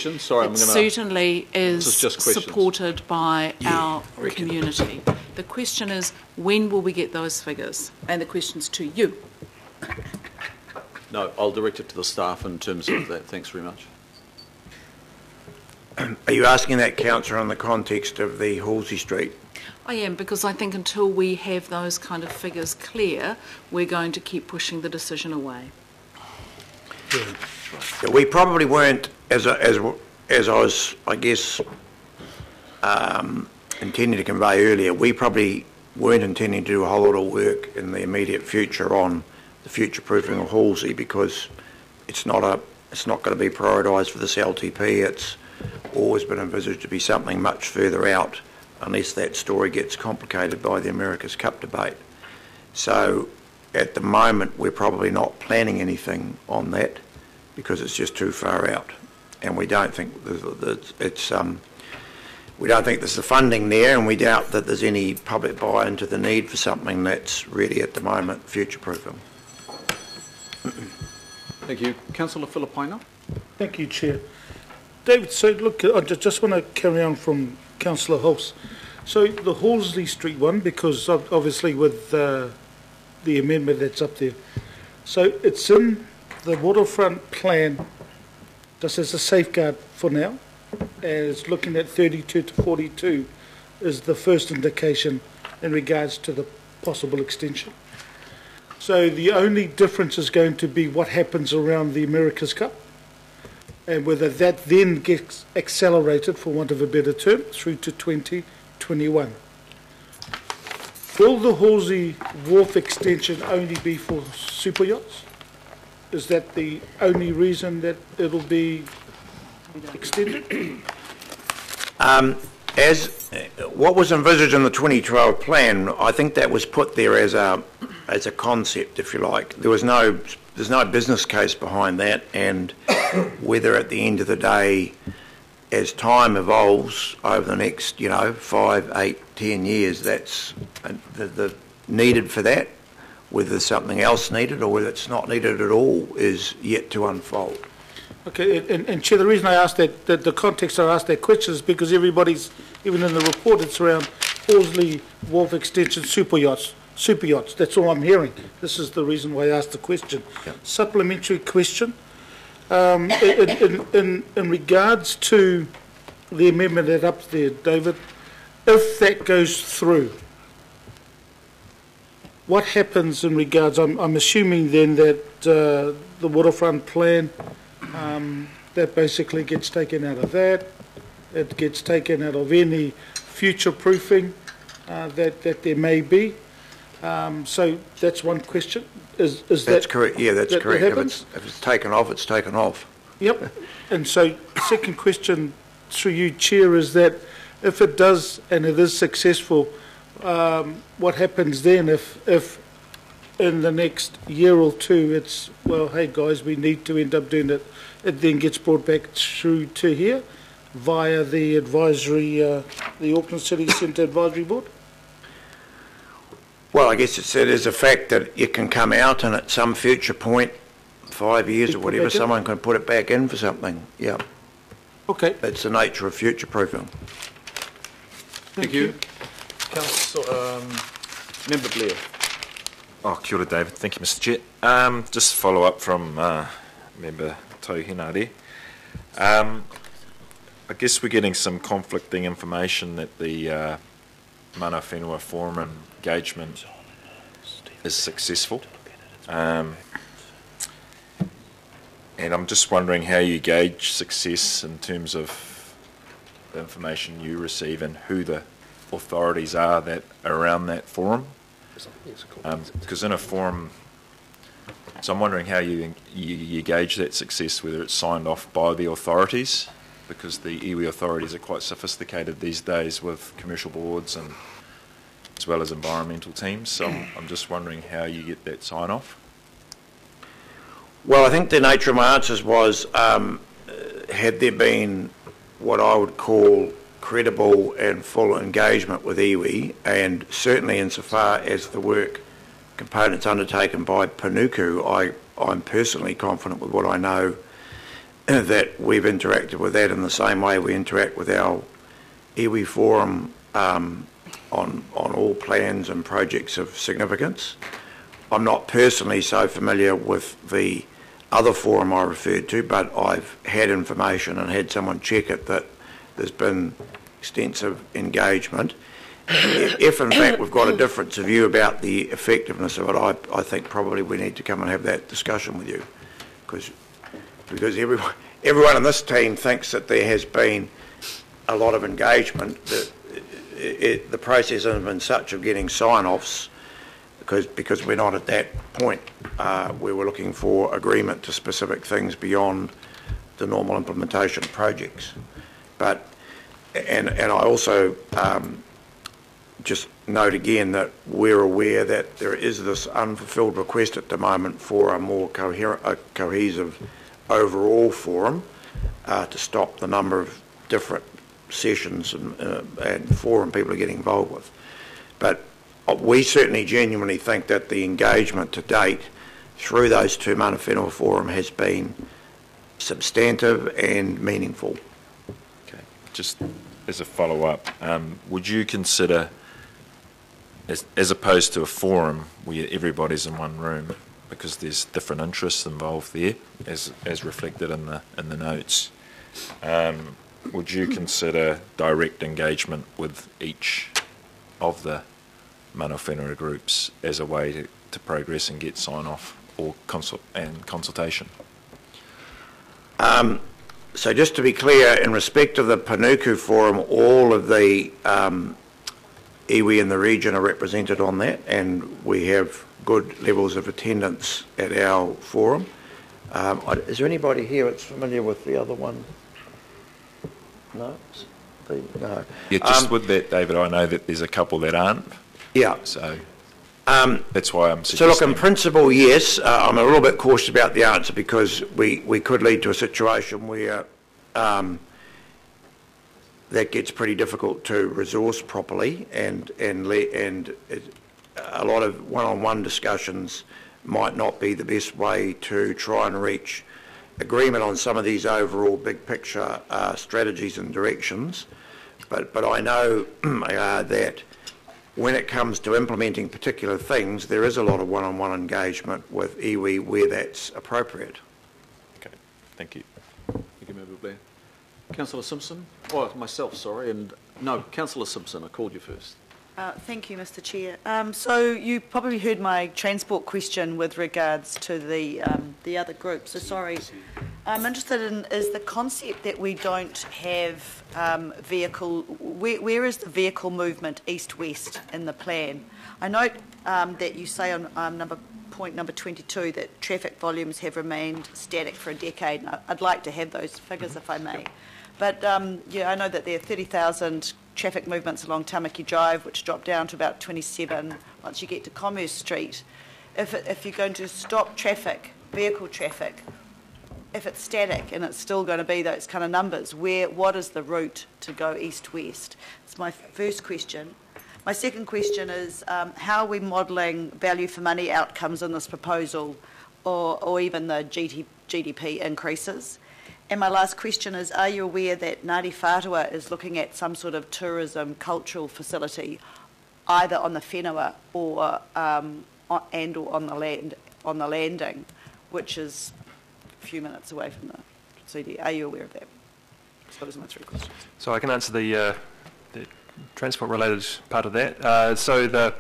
is supported by our community. The question is, when will we get those figures? And the question's to you. No, I'll direct it to the staff in terms of that. Thanks very much. Are you asking that, Councillor, in the context of the Halsey Street? I am, because I think until we have those kind of figures clear, we're going to keep pushing the decision away. Yeah, we probably weren't, as I was, I guess, intending to convey earlier, we probably weren't intending to do a whole lot of work in the immediate future on the future proofing of Halsey, because it's not going to be prioritised for this LTP. It's always been envisaged to be something much further out, unless that story gets complicated by the America's Cup debate. So at the moment we're probably not planning anything on that because it's just too far out, and we don't think we don't think there's the funding there, and we doubt that there's any public buy-in to the need for something that's really at the moment future-proofing. Thank you. Councillor Filipino. Thank you, Chair. David, so look, I just want to carry on from Councillor Hulse. So the Halsey Street one, because obviously with the amendment that's up there, so it's in the waterfront plan, just as a safeguard for now, is looking at 32 to 42 is the first indication in regards to the possible extension. So the only difference is going to be what happens around the America's Cup, and whether that then gets accelerated, for want of a better term, through to 2021. Will the Halsey Wharf extension only be for super yachts? Is that the only reason that it'll be extended? As what was envisaged in the 2012 plan, I think that was put there as a concept, if you like. there's no business case behind that, and whether at the end of the day, as time evolves over the next 5, 8, 10 years, that's the needed for that. Whether there's something else needed or whether it's not needed at all is yet to unfold. Okay, and Chair, the reason I asked that the context I asked that question is because everybody's, even in the report, it's around Horsley Wharf Extension super yachts. That's all I'm hearing. This is the reason why I asked the question. Yep. Supplementary question. In regards to the amendment that's up there, David, if that goes through, what happens in regards, I'm assuming then that the waterfront plan, that basically gets taken out of that, it gets taken out of any future proofing that there may be. So that's one question. Is that's that correct? Yeah, that's correct. That If it's taken off, it's taken off. Yep. And so second question through you, Chair, is that if it does and it is successful, what happens then if in the next year or two it's, well, hey guys, we need to end up doing it, it then gets brought back through to here via the advisory, the Auckland City Centre Advisory Board? Well, I guess it is a fact that it can come out and at some future point, 5 years or whatever, someone can put it back in for something. Yeah. Okay. It's the nature of future proofing. Thank you. Council, Member Blair. Oh, kia ora, David. Thank you, Mr. Chair. Just follow up from Member Tauhina there. I guess we're getting some conflicting information that the mana whenua forum engagement is successful. And I'm just wondering how you gauge success in terms of the information you receive and who the authorities are that are around that forum. Because in a forum, so I'm wondering how you gauge that success, whether it's signed off by the authorities, because the iwi authorities are quite sophisticated these days with commercial boards and as well as environmental teams. So I'm just wondering how you get that sign off. Well, I think the nature of my answers was, had there been what I would call credible and full engagement with iwi, and certainly insofar as the work components undertaken by Panuku, I'm personally confident with what I know that we've interacted with that in the same way we interact with our iwi forum on all plans and projects of significance. I'm not personally so familiar with the other forum I referred to, but I've had information and had someone check it that there's been extensive engagement. If in fact we've got a difference of view about the effectiveness of it, I think probably we need to come and have that discussion with you, because everyone in this team thinks that there has been a lot of engagement. The process hasn't been such of getting sign-offs, because we're not at that point where we're looking for agreement to specific things beyond the normal implementation of projects. But and I also just note again that we're aware that there is this unfulfilled request at the moment for a more cohesive overall forum to stop the number of different sessions and forum people are getting involved with. But we certainly genuinely think that the engagement to date through those two mana whenua forum has been substantive and meaningful. Okay, just as a follow-up, would you consider, as opposed to a forum where everybody's in one room, because there's different interests involved there, as reflected in the notes. Would you consider direct engagement with each of the mana whenua groups as a way to progress and get sign-off or consultation? So just to be clear, in respect of the Panuku Forum, all of the iwi in the region are represented on that, and we have good levels of attendance at our forum. Is there anybody here that's familiar with the other one? No? No. Yeah, just with that, David, I know that there's a couple that aren't. Yeah. So that's why I'm suggesting. So look, in principle, yes. I'm a little bit cautious about the answer because we could lead to a situation where that gets pretty difficult to resource properly, and a lot of one-on-one discussions might not be the best way to try and reach agreement on some of these overall big picture strategies and directions. But I know that when it comes to implementing particular things, there is a lot of one-on-one engagement with iwi where that's appropriate. Okay, thank you. Thank you, Member Blair. Councillor Simpson? Oh, myself, sorry. And no, Councillor Simpson, I called you first. Thank you, Mr. Chair. So you probably heard my transport question with regards to the other group. So sorry. I'm interested in is the concept that we don't have vehicle. Where is the vehicle movement east-west in the plan? I note that you say on point number 22 that traffic volumes have remained static for a decade. And I'd like to have those figures if I may. But yeah, I know that there are 30,000 traffic movements along Tamaki Drive, which drop down to about 27 once you get to Commerce Street. If you're going to stop traffic, vehicle traffic, if it's static and it's still going to be those kind of numbers, what is the route to go east-west? That's my first question. My second question is how are we modelling value for money outcomes in this proposal, or even the GDP increases? And my last question is, are you aware that Ngāti Whātua is looking at some sort of tourism cultural facility, either on the whenua or or on the landing, which is a few minutes away from the CD? Are you aware of that? So those are my three questions. So I can answer the transport-related part of that. So the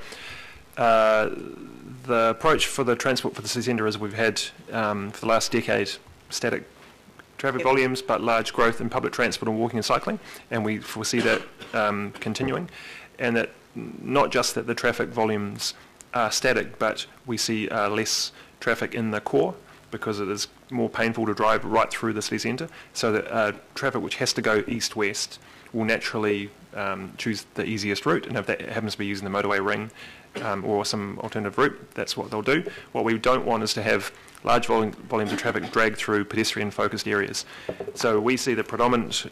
approach for the transport for the city centre is we've had for the last decade static traffic volumes, but large growth in public transport and walking and cycling, and we foresee that continuing, and that not just that the traffic volumes are static, but we see less traffic in the core because it is more painful to drive right through the city centre, so that traffic which has to go east-west will naturally choose the easiest route, and if that happens to be using the motorway ring or some alternative route, that's what they'll do. What we don't want is to have large volumes of traffic dragged through pedestrian-focused areas. So we see the predominant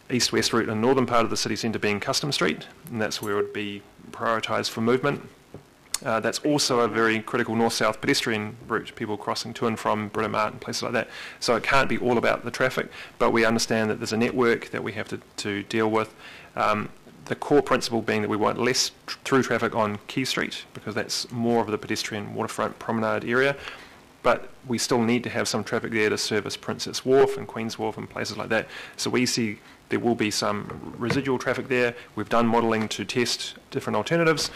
east-west route in the northern part of the city centre being Custom Street, and that's where it would be prioritised for movement. That's also a very critical north-south pedestrian route, people crossing to and from Britomart and places like that. So it can't be all about the traffic, but we understand that there's a network that we have to deal with. The core principle being that we want less through traffic on Quay Street, because that's more of the pedestrian waterfront promenade area, but we still need to have some traffic there to service Princess Wharf and Queen's Wharf and places like that. So we see there will be some residual traffic there. We've done modelling to test different alternatives.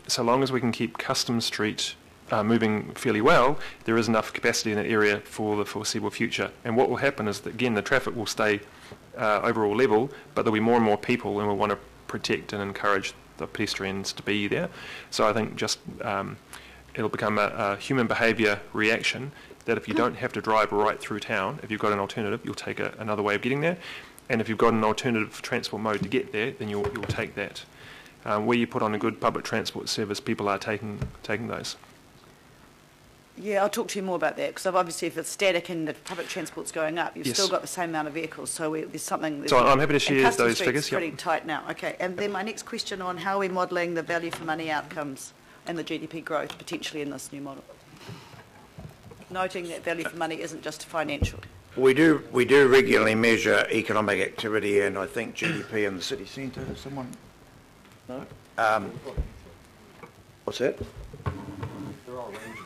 So long as we can keep Custom Street moving fairly well, there is enough capacity in that area for the foreseeable future. And what will happen is that, again, the traffic will stay overall level, but there'll be more and more people, and we'll want to protect and encourage the pedestrians to be there. So I think just it'll become a human behaviour reaction that if you don't have to drive right through town, if you've got an alternative, you'll take another way of getting there. And if you've got an alternative transport mode to get there, then you'll take that. Where you put on a good public transport service, people are taking those. Yeah, I'll talk to you more about that, because obviously if it's static and the public transport's going up, you've Yes. still got the same amount of vehicles, so there's something... So I'm happy to share Custom those Street's figures. pretty tight now. Okay, and then my next question on how we're modelling the value for money outcomes and the GDP growth potentially in this new model. Noting that value for money isn't just financial. We do regularly measure economic activity and I think GDP in the city centre. Is someone? No. What's that? There are a range of different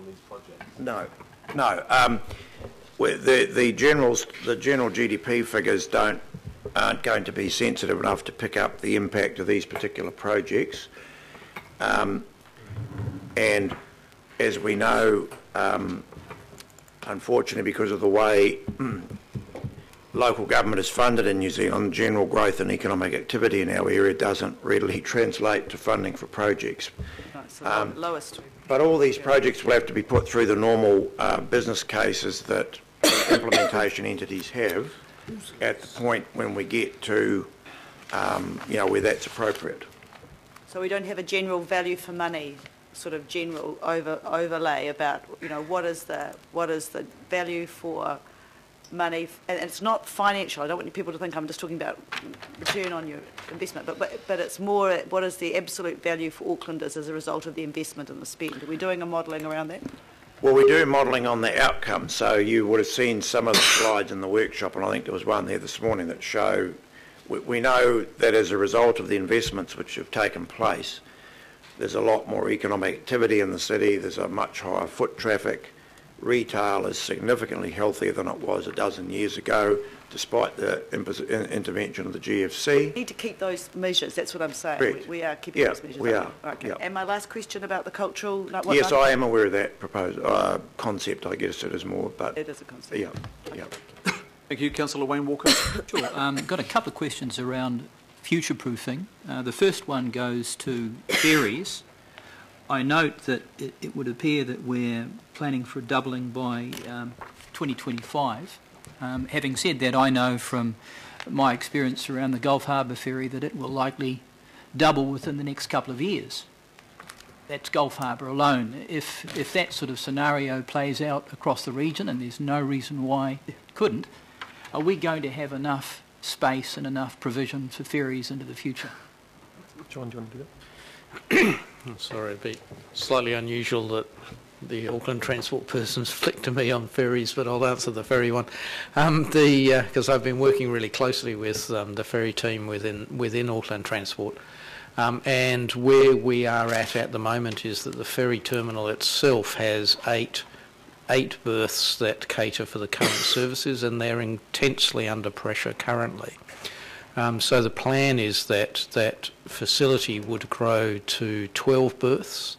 these projects? No, no. The general GDP figures aren't going to be sensitive enough to pick up the impact of these particular projects. And as we know, unfortunately, because of the way local government is funded in New Zealand, general growth and economic activity in our area doesn't readily translate to funding for projects. That's the lowest. But all these projects will have to be put through the normal business cases that implementation entities have at the point when we get to, where that's appropriate. So we don't have a general value for money, sort of general overlay about, what is the value for money, and it's not financial. I don't want people to think I'm just talking about return on your investment, but it's more what is the absolute value for Aucklanders as a result of the investment and the spend. Are we doing a modelling around that? Well, we do modelling on the outcome, so you would have seen some of the slides in the workshop, and I think there was one there this morning that show we know that as a result of the investments which have taken place, there's a lot more economic activity in the city, there's a much higher foot traffic, retail is significantly healthier than it was a dozen years ago, despite the intervention of the GFC. We need to keep those measures, that's what I'm saying. Correct. We are keeping those measures. We are. Okay. Yeah. And my last question about the cultural... Yes, I am aware of that proposed concept, I guess it is more, but... It is a concept. Yeah, yeah. Thank you. Councillor Wayne Walker. Sure. Got a couple of questions around future-proofing. The first one goes to ferries. I note that it would appear that we're planning for a doubling by 2025. Having said that, I know from my experience around the Gulf Harbour ferry that it will likely double within the next couple of years. That's Gulf Harbour alone. If that sort of scenario plays out across the region, and there's no reason why it couldn't, are we going to have enough space and enough provision for ferries into the future? John, do you want to do that? Sorry, it'd be slightly unusual that the Auckland transport person's flicked to me on ferries, but I'll answer the ferry one. Because I've been working really closely with the ferry team within Auckland Transport, and where we are at the moment is that the ferry terminal itself has eight berths that cater for the current services, and they're intensely under pressure currently. So the plan is that that facility would grow to 12 berths,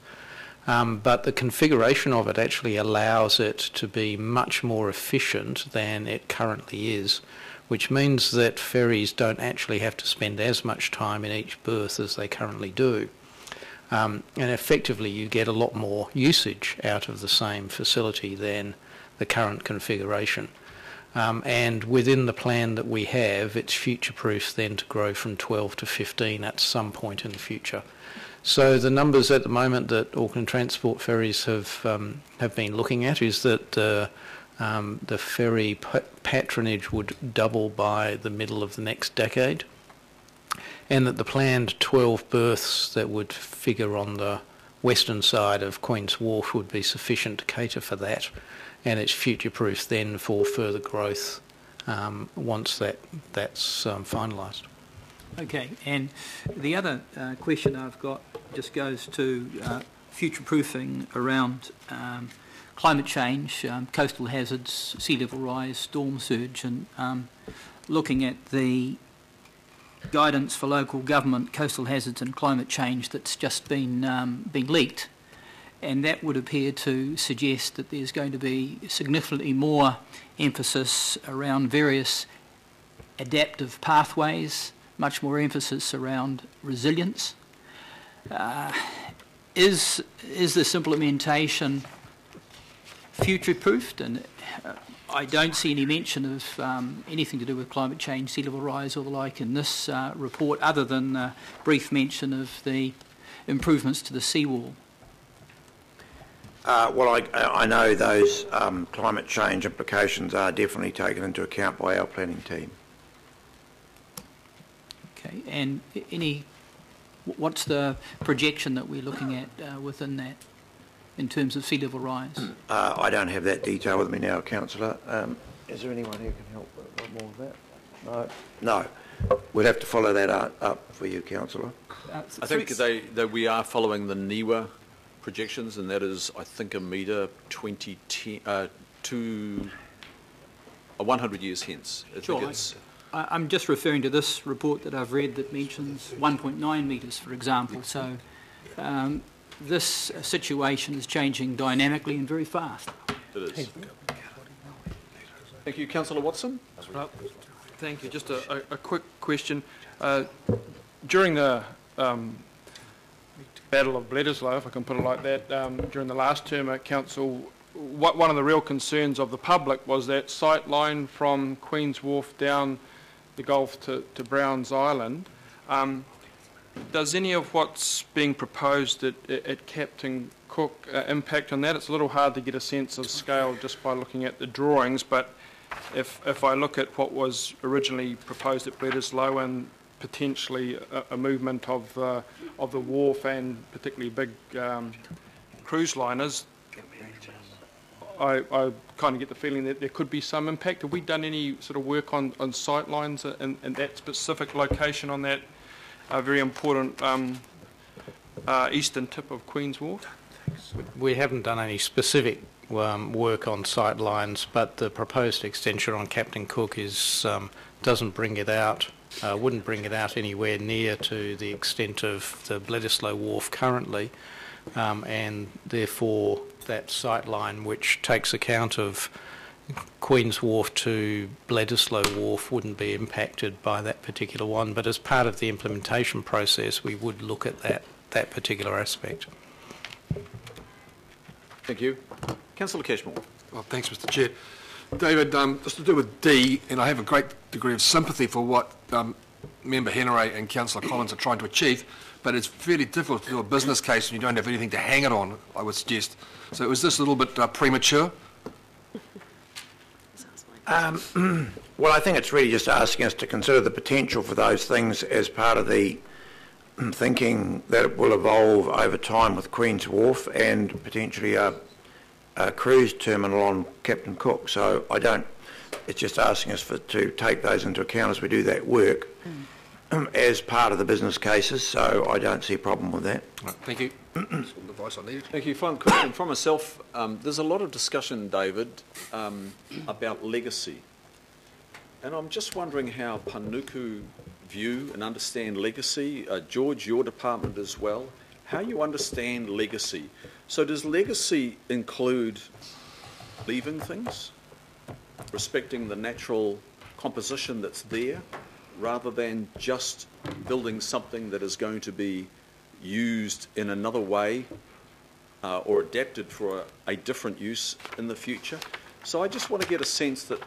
but the configuration of it actually allows it to be much more efficient than it currently is, which means that ferries don't actually have to spend as much time in each berth as they currently do. And effectively you get a lot more usage out of the same facility than the current configuration. And within the plan that we have, it's future-proof then to grow from 12 to 15 at some point in the future. So the numbers at the moment that Auckland Transport ferries have been looking at is that the ferry patronage would double by the middle of the next decade, and that the planned 12 berths that would figure on the western side of Queen's Wharf would be sufficient to cater for that, and it's future-proof then for further growth once that's finalised. Okay, and the other question I've got just goes to future-proofing around climate change, coastal hazards, sea level rise, storm surge, and looking at the guidance for local government, coastal hazards and climate change that's just been leaked. And that would appear to suggest that there's going to be significantly more emphasis around various adaptive pathways, much more emphasis around resilience. Is this implementation future-proofed? And I don't see any mention of anything to do with climate change, sea level rise or the like in this report, other than a brief mention of the improvements to the seawall. Well, I know those climate change implications are definitely taken into account by our planning team. Okay, and what's the projection that we're looking at within that in terms of sea level rise? I don't have that detail with me now, Councillor. Is there anyone who can help a lot more with that? No. We'd have to follow that up for you, Councillor. I think we are following the NIWA projections, and that is, I think, a metre 100 years hence. Sure. I'm just referring to this report that I've read that mentions 1.9 metres, for example. So this situation is changing dynamically and very fast. It is. Thank you. Councillor Watson? Thank you. Just a quick question. During the Battle of Bledisloe, if I can put it like that, during the last term at Council, one of the real concerns of the public was that sight line from Queen's Wharf down the Gulf to Browns Island. Does any of what's being proposed at Captain Cook impact on that? It's a little hard to get a sense of scale just by looking at the drawings, but if I look at what was originally proposed at Bledisloe and potentially a movement of the wharf and particularly big cruise liners, I kind of get the feeling that there could be some impact. Have we done any sort of work on sight lines in that specific location on that very important eastern tip of Queen's Wharf? We haven't done any specific work on sight lines, but the proposed extension on Captain Cook is doesn't bring it out, wouldn't bring it out anywhere near to the extent of the Bledisloe Wharf currently, and therefore that sight line, which takes account of Queen's Wharf to Bledisloe Wharf, wouldn't be impacted by that particular one. But as part of the implementation process, we would look at that particular aspect. Thank you. Councillor Cashmore. Well, thanks, Mr. Chair. David, just to do with D, and I have a great degree of sympathy for what Member Henry and Councillor Collins are trying to achieve, but it's fairly difficult to do a business case when you don't have anything to hang it on, I would suggest. So is this a little bit premature? Well, I think it's really just asking us to consider the potential for those things as part of the thinking that it will evolve over time with Queen's Wharf and potentially a cruise terminal on Captain Cook. So it's just asking us to take those into account as we do that work as part of the business cases, so I don't see a problem with that. Right, thank you. That's all the advice I need. Thank you. Final question from myself. There's a lot of discussion, David, about legacy. And I'm just wondering how Panuku view and understand legacy. George, your department as well, how you understand legacy. So does legacy include leaving things, respecting the natural composition that's there, rather than just building something that is going to be used in another way or adapted for a different use in the future? So I just want to get a sense that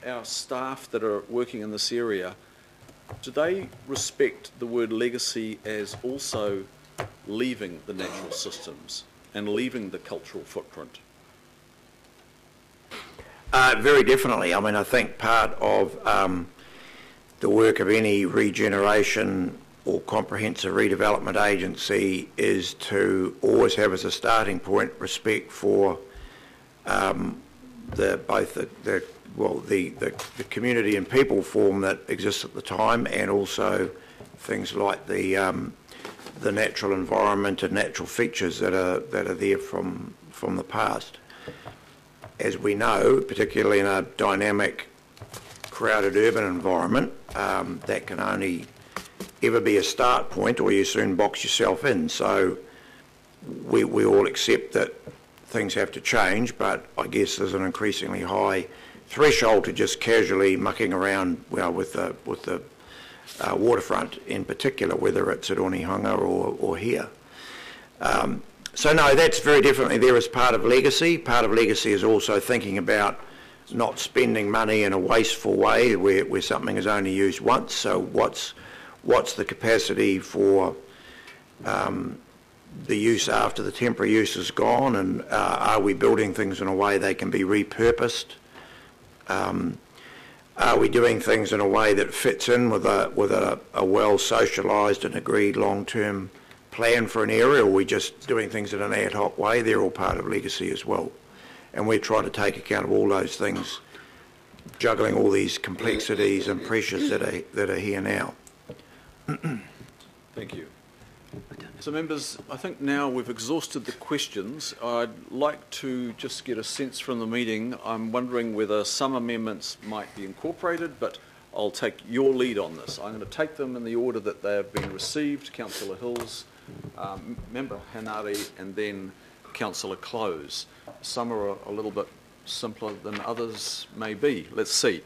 our staff that are working in this area, do they respect the word legacy as also leaving the natural systems and leaving the cultural footprint? Very definitely. I mean, I think part of the work of any regeneration or comprehensive redevelopment agency is to always have as a starting point respect for both the community and people form that exists at the time, and also things like the natural environment and natural features that are there from the past. As we know, particularly in a dynamic, crowded urban environment, that can only ever be a start point, or you soon box yourself in. So we all accept that things have to change, but I guess there's an increasingly high threshold to just casually mucking around, well, with the waterfront in particular, whether it's at Onehunga or here. So no, that's very definitely there as part of legacy. Part of legacy is also thinking about not spending money in a wasteful way where something is only used once. So what's the capacity for the use after the temporary use is gone, and are we building things in a way they can be repurposed? Are we doing things in a way that fits in with a well socialised and agreed long-term plan for an area, or are we just doing things in an ad hoc way? They're all part of legacy as well. And we're trying to take account of all those things, juggling all these complexities and pressures that are here now. Thank you. So members, I think now we've exhausted the questions. I'd like to just get a sense from the meeting. I'm wondering whether some amendments might be incorporated, but I'll take your lead on this. I'm going to take them in the order that they have been received. Councillor Hills, Member Hanari, and then Councillor Close. Some are a little bit simpler than others may be. Let's see.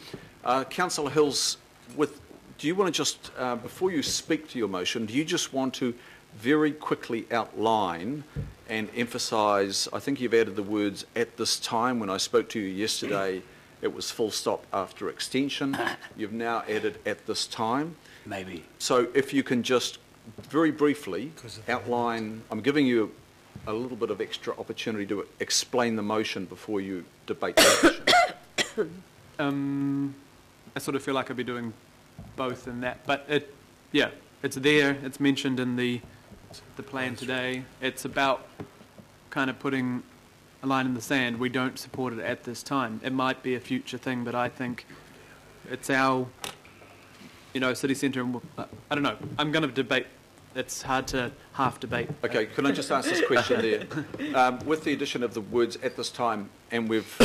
Councillor Hills, do you want to just, before you speak to your motion, do you just want to very quickly outline and emphasise, I think you've added the words "at this time." When I spoke to you yesterday, it was full stop after extension. You've now added "at this time." Maybe. So if you can just very briefly outline, I'm giving you a little bit of extra opportunity to explain the motion before you debate the motion. I sort of feel like I'd be doing both in that, but it's there, it's mentioned in the plan today. It's about kind of putting a line in the sand. We don't support it at this time. It might be a future thing, but I think it's our, city centre. I don't know. I'm going to debate. It's hard to half debate. Okay, can I just ask this question there? With the addition of the words "at this time," and we've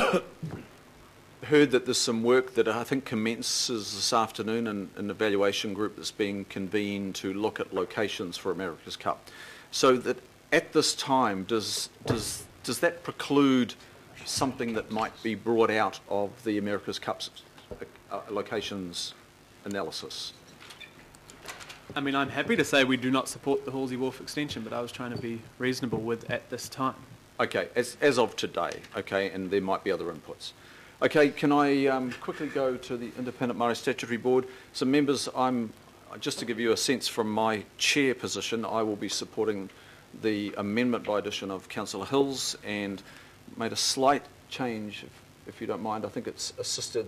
heard that there's some work that I think commences this afternoon in an evaluation group that's being convened to look at locations for America's Cup. So that at this time, does that preclude something that might be brought out of the America's Cup's locations analysis? I mean, I'm happy to say we do not support the Halsey Wharf extension, but I was trying to be reasonable with "at this time." Okay, as of today, okay, and there might be other inputs. Okay, can I quickly go to the Independent Māori Statutory Board? So members, just to give you a sense from my chair position, I will be supporting the amendment by addition of Councillor Hills, and made a slight change, if you don't mind. I think it's assisted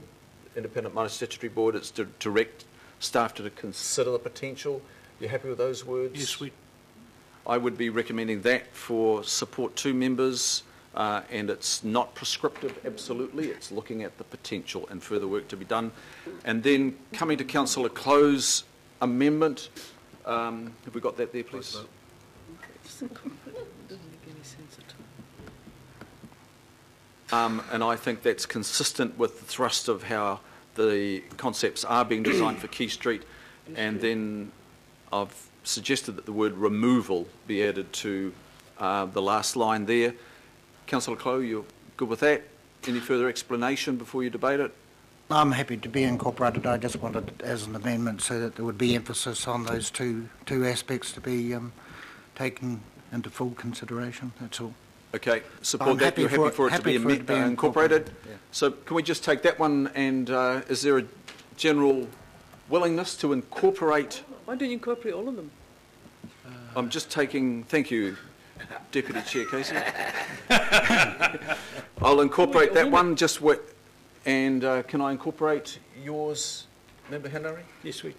Independent Māori Statutory Board. It's to direct staff to consider the potential. You happy with those words? Yes, sweet. I would be recommending that for support 2 members. And it's not prescriptive, absolutely. It's looking at the potential and further work to be done. And then coming to Councillor Close amendment. Have we got that there, please? And I think that's consistent with the thrust of how the concepts are being designed for Quay Street. And then I've suggested that the word "removal" be added to the last line there. Councillor Clow, you're good with that? Any further explanation before you debate it? I'm happy to be incorporated. I just wanted it as an amendment so that there would be emphasis on those two aspects to be taken into full consideration. That's all. Okay, support that. You're happy for it to be incorporated? Yeah. So can we just take that one, and is there a general willingness to incorporate? Why don't you incorporate all of them? I'm just taking, thank you, Deputy Chair Casey. I'll incorporate that one just with, and can I incorporate yours, Member Henry? Yes, sweet.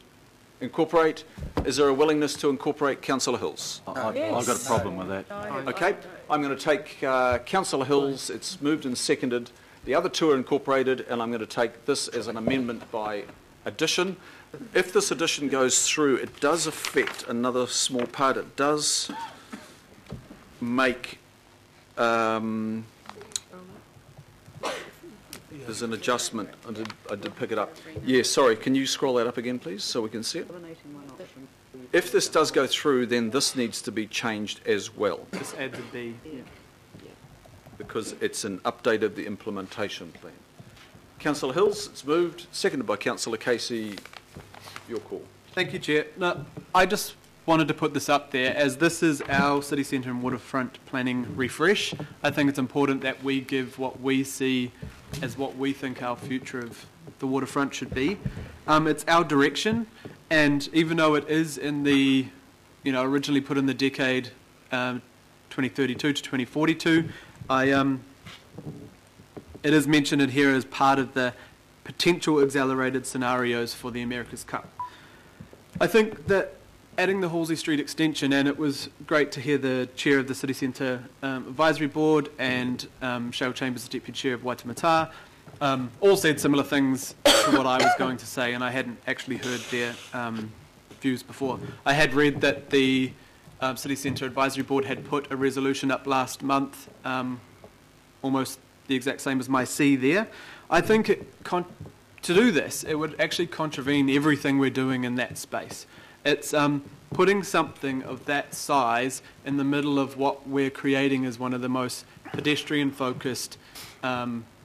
Incorporate. Is there a willingness to incorporate Councillor Hills? I've got a problem with that. Okay, I'm going to take Councillor Hills. It's moved and seconded. The other 2 are incorporated, and I'm going to take this as an amendment by addition. If this addition goes through, it does affect another small part. It does make there's an adjustment. I did pick it up. Yeah, sorry, can you scroll that up again, please, so we can see it? If this does go through, then this needs to be changed as well. Just adds a B. Because it's an update of the implementation plan. Councillor Hills, it's moved, seconded by Councillor Casey. Your call. Thank you, Chair. No, I just wanted to put this up there, as this is our city centre and waterfront planning refresh. I think it's important that we give what we see as what we think our future of the waterfront should be. It's our direction, and even though it is in the, originally put in the decade 2032 to 2042, it is mentioned in here as part of the potential accelerated scenarios for the America's Cup. I think that adding the Halsey Street extension, and it was great to hear the chair of the City Centre Advisory Board and Shale Chambers, the Deputy Chair of Waitemata, all said similar things to what I was going to say, and I hadn't actually heard their views before. I had read that the City Centre Advisory Board had put a resolution up last month, almost the exact same as my C there. I think to do this, it would actually contravene everything we're doing in that space. It's putting something of that size in the middle of what we're creating as one of the most pedestrian-focused,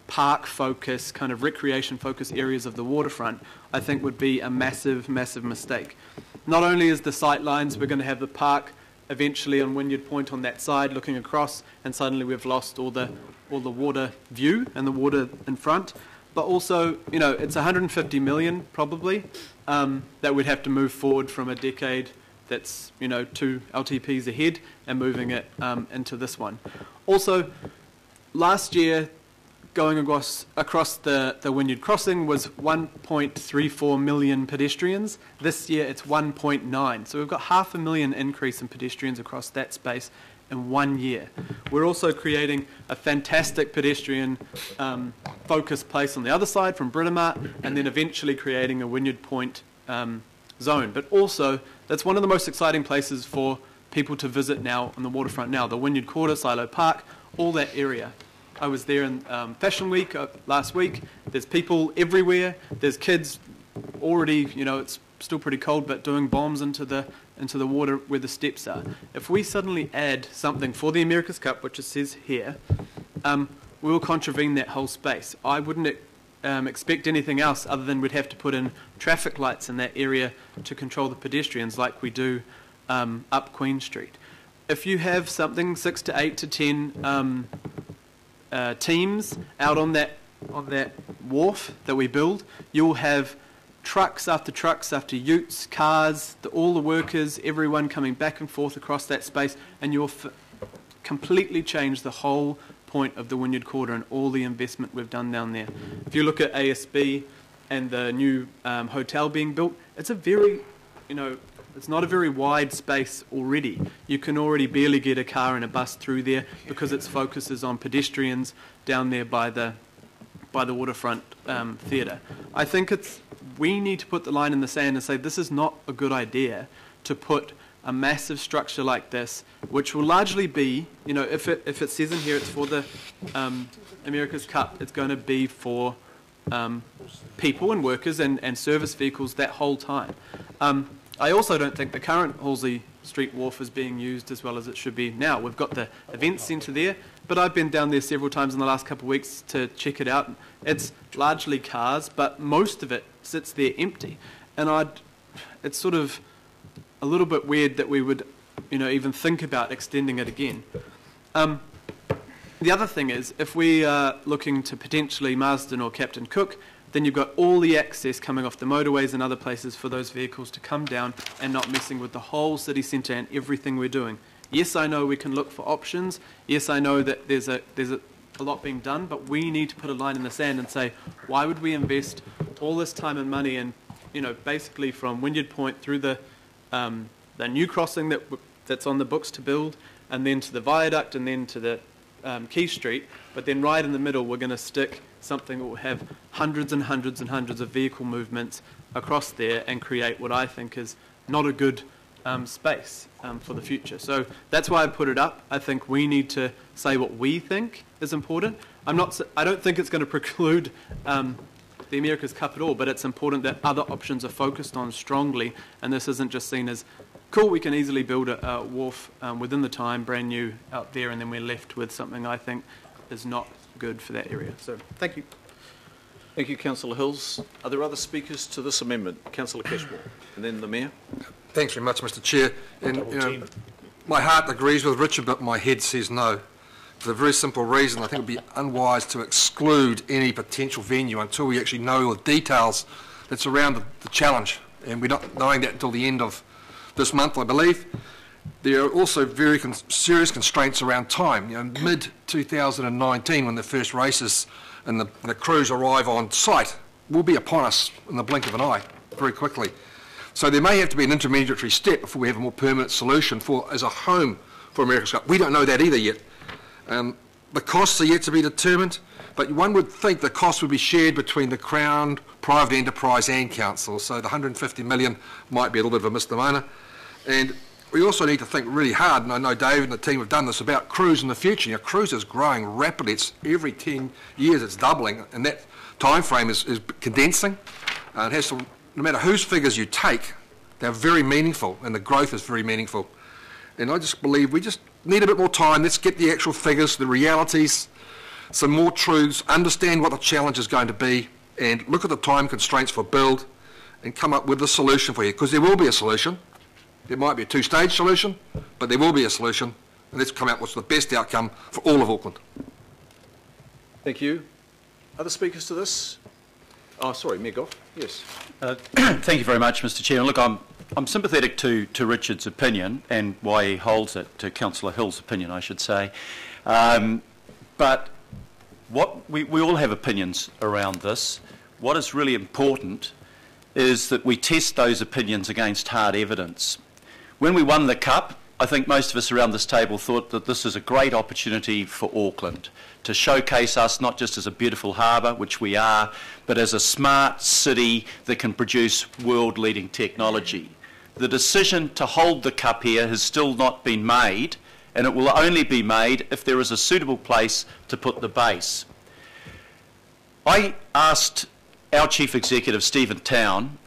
park-focused, kind of recreation-focused areas of the waterfront, I think would be a massive, massive mistake. Not only is the sight lines, we're going to have the park eventually on Wynyard Point on that side looking across, and suddenly we've lost all the water view and the water in front, but also, you know, it's 150 million probably that we'd have to move forward from a decade that's, you know, 2 LTPs ahead and moving it into this one. Also, last year, going across the Wynyard Crossing was 1.34 million pedestrians. This year it's 1.9. So we've got 500,000 increase in pedestrians across that space in 1 year. We're also creating a fantastic pedestrian focused place on the other side from Britomart, and then eventually creating a Wynyard Point zone. But also, that's one of the most exciting places for people to visit now on the waterfront now, the Wynyard Quarter, Silo Park, all that area. I was there in Fashion Week last week. There's people everywhere. There's kids already, you know, it's still pretty cold, but doing bombs into the water where the steps are. If we suddenly add something for the America's Cup, which it says here, we will contravene that whole space. I wouldn't expect anything else other than we'd have to put in traffic lights in that area to control the pedestrians like we do up Queen Street. If you have something 6 to 8 to 10 teams out on that wharf that we build, you'll have trucks after utes, cars, all the workers, everyone coming back and forth across that space, and you'll completely change the whole point of the Wynyard Quarter and all the investment we've done down there. If you look at ASB and the new hotel being built, it's a very, you know, it's not a very wide space already. You can already barely get a car and a bus through there because its focus is on pedestrians down there by the waterfront theatre. I think we need to put the line in the sand and say this is not a good idea to put a massive structure like this, which will largely be, you know, if it says in here it's for the America's Cup, it's going to be for people and workers and service vehicles that whole time. I also don't think the current Halsey Street Wharf is being used as well as it should be now. We've got the event centre there, but I've been down there several times in the last couple of weeks to check it out. It's largely cars, but most of it sits there empty. And it's sort of a little bit weird that we would, you know, even think about extending it again. The other thing is, if we are looking to potentially Marsden or Captain Cook, then you've got all the access coming off the motorways and other places for those vehicles to come down and not messing with the whole city centre and everything we're doing. Yes, I know we can look for options. Yes, I know that there's a lot being done, but we need to put a line in the sand and say, why would we invest all this time and money and, you know, basically from Wynyard Point through the new crossing that's on the books to build, and then to the viaduct, and then to the Quay Street, but then right in the middle we're going to stick something that will have hundreds and hundreds and hundreds of vehicle movements across there and create what I think is not a good space for the future. So that's why I put it up. I think we need to say what we think is important. I don't think it's going to preclude the America's Cup at all, but it's important that other options are focused on strongly, and this isn't just seen as cool, we can easily build a wharf within the time, brand new out there, and then we're left with something I think is not good for that area. So thank you. Thank you, Councillor Hills. Are there other speakers to this amendment? Councillor Cashmore, and then the Mayor. Thanks very much, Mr Chair. And, you know, my heart agrees with Richard, but my head says no. For the very simple reason, I think it would be unwise to exclude any potential venue until we actually know the details that surround the challenge. And we're not knowing that until the end of this month, I believe. There are also very serious constraints around time. You know, mid-2019, when the first races and the crews arrive on site, will be upon us in the blink of an eye, very quickly. So there may have to be an intermediary step before we have a more permanent solution as a home for America's Cup. We don't know that either yet. The costs are yet to be determined, but one would think the cost would be shared between the Crown, private enterprise and council. So the 150 million might be a little bit of a misnomer. And we also need to think really hard, and I know David and the team have done this, about cruise in the future. You know, cruise is growing rapidly. It's every 10 years it's doubling, and that time frame is condensing. It has to, no matter whose figures you take, they're very meaningful, and the growth is very meaningful. And I just believe we just need a bit more time. Let's get the actual figures, the realities, some more truths, understand what the challenge is going to be, and look at the time constraints for build, and come up with a solution for you, because there will be a solution. It might be a two-stage solution, but there will be a solution, and let's come out with the best outcome for all of Auckland. Thank you. Other speakers to this? Oh, sorry, Mayor Goff. Yes. Thank you very much, Mr. Chairman. Look, I'm sympathetic to Richard's opinion and why he holds it, to Councillor Hill's opinion, I should say. But what we all have opinions around this. What is really important is that we test those opinions against hard evidence. When we won the Cup, I think most of us around this table thought that this is a great opportunity for Auckland to showcase us not just as a beautiful harbour, which we are, but as a smart city that can produce world-leading technology. The decision to hold the Cup here has still not been made, and it will only be made if there is a suitable place to put the base. I asked our Chief Executive, Stephen Town,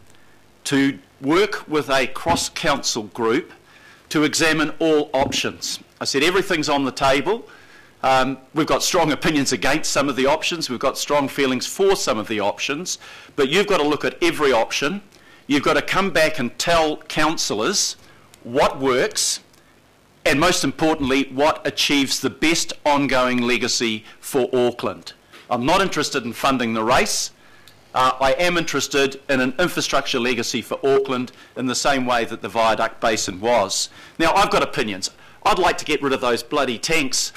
to work with a cross-council group to examine all options. I said everything's on the table. We've got strong opinions against some of the options. We've got strong feelings for some of the options. But you've got to look at every option. You've got to come back and tell councillors what works and, most importantly, what achieves the best ongoing legacy for Auckland. I'm not interested in funding the race. I am interested in an infrastructure legacy for Auckland in the same way that the Viaduct Basin was. Now, I've got opinions. I'd like to get rid of those bloody tanks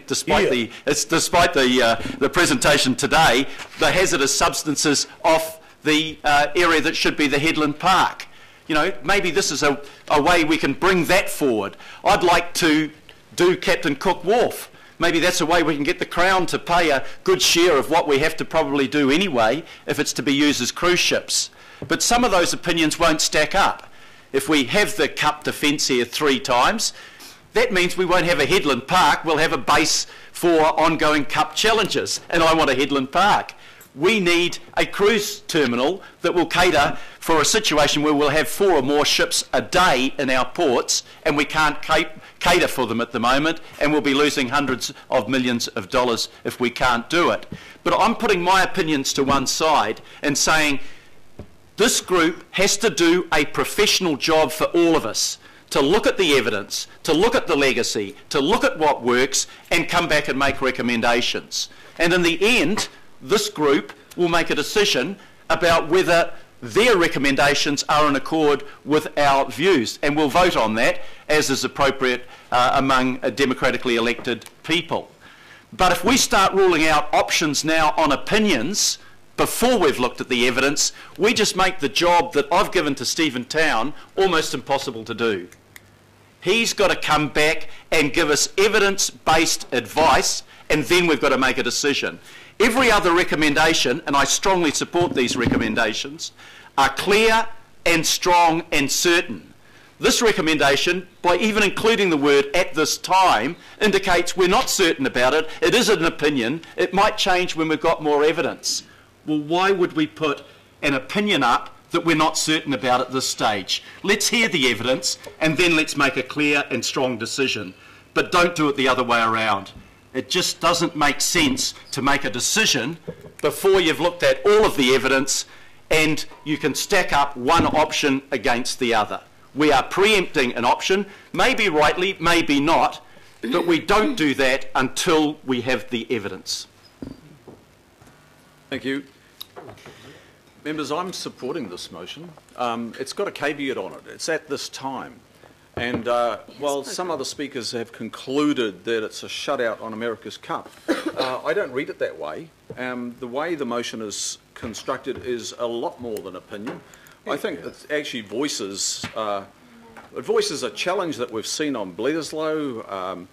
despite the presentation today, the hazardous substances off the area that should be the Headland Park. You know, maybe this is a way we can bring that forward. I'd like to do Captain Cook Wharf. Maybe that's a way we can get the Crown to pay a good share of what we have to probably do anyway if it's to be used as cruise ships. But some of those opinions won't stack up. If we have the Cup defence here 3 times, that means we won't have a Headland Park, we'll have a base for ongoing Cup challenges, and I want a Headland Park. We need a cruise terminal that will cater for a situation where we'll have 4 or more ships a day in our ports, and we can't cater for them at the moment, and we'll be losing hundreds of millions of dollars if we can't do it. But I'm putting my opinions to one side and saying this group has to do a professional job for all of us, to look at the evidence, to look at the legacy, to look at what works, and come back and make recommendations. And in the end, this group will make a decision about whether their recommendations are in accord with our views, and we'll vote on that as is appropriate among democratically elected people. But if we start ruling out options now on opinions before we've looked at the evidence, we just make the job that I've given to Stephen Town almost impossible to do. He's got to come back and give us evidence-based advice, and then we've got to make a decision. Every other recommendation, and I strongly support these recommendations, are clear and strong and certain. This recommendation, by even including the word "at this time," indicates we're not certain about it. It is an opinion. It might change when we've got more evidence. Well, why would we put an opinion up that we're not certain about at this stage? Let's hear the evidence and then let's make a clear and strong decision. But don't do it the other way around. It just doesn't make sense to make a decision before you've looked at all of the evidence and you can stack up one option against the other. We are preempting an option, maybe rightly, maybe not, but we don't do that until we have the evidence. Thank you. Members, I'm supporting this motion. It's got a caveat on it. It's at this time. And while some other speakers have concluded that it's a shutout on America's Cup, I don't read it that way. The way the motion is constructed is a lot more than opinion. I think it actually voices a challenge that we've seen on Bledisloe.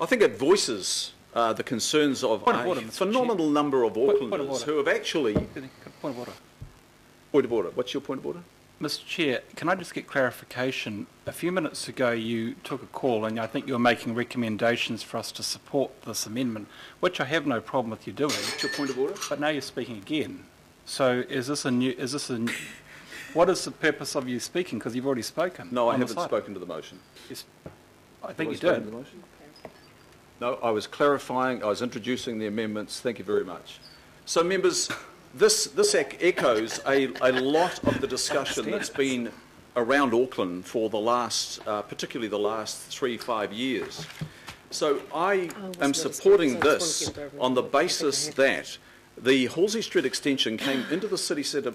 I think it voices the concerns of a phenomenal number of Aucklanders who have actually... Point of order. Point of order. What's your point of order? Mr. Chair, can I just get clarification? A few minutes ago you took a call and I think you were making recommendations for us to support this amendment, which I have no problem with you doing. What's your point of order? But now you're speaking again. So what is the purpose of you speaking? Because you've already spoken. No, I haven't spoken to the motion. Yes, I think you Have I spoken did. to the motion? No, I was clarifying, I was introducing the amendments. Thank you very much. So, members, this echoes a lot of the discussion that's been around Auckland for the last, particularly the last 3-5 years. So I am supporting this on the basis that the Halsey Street extension came into the city centre,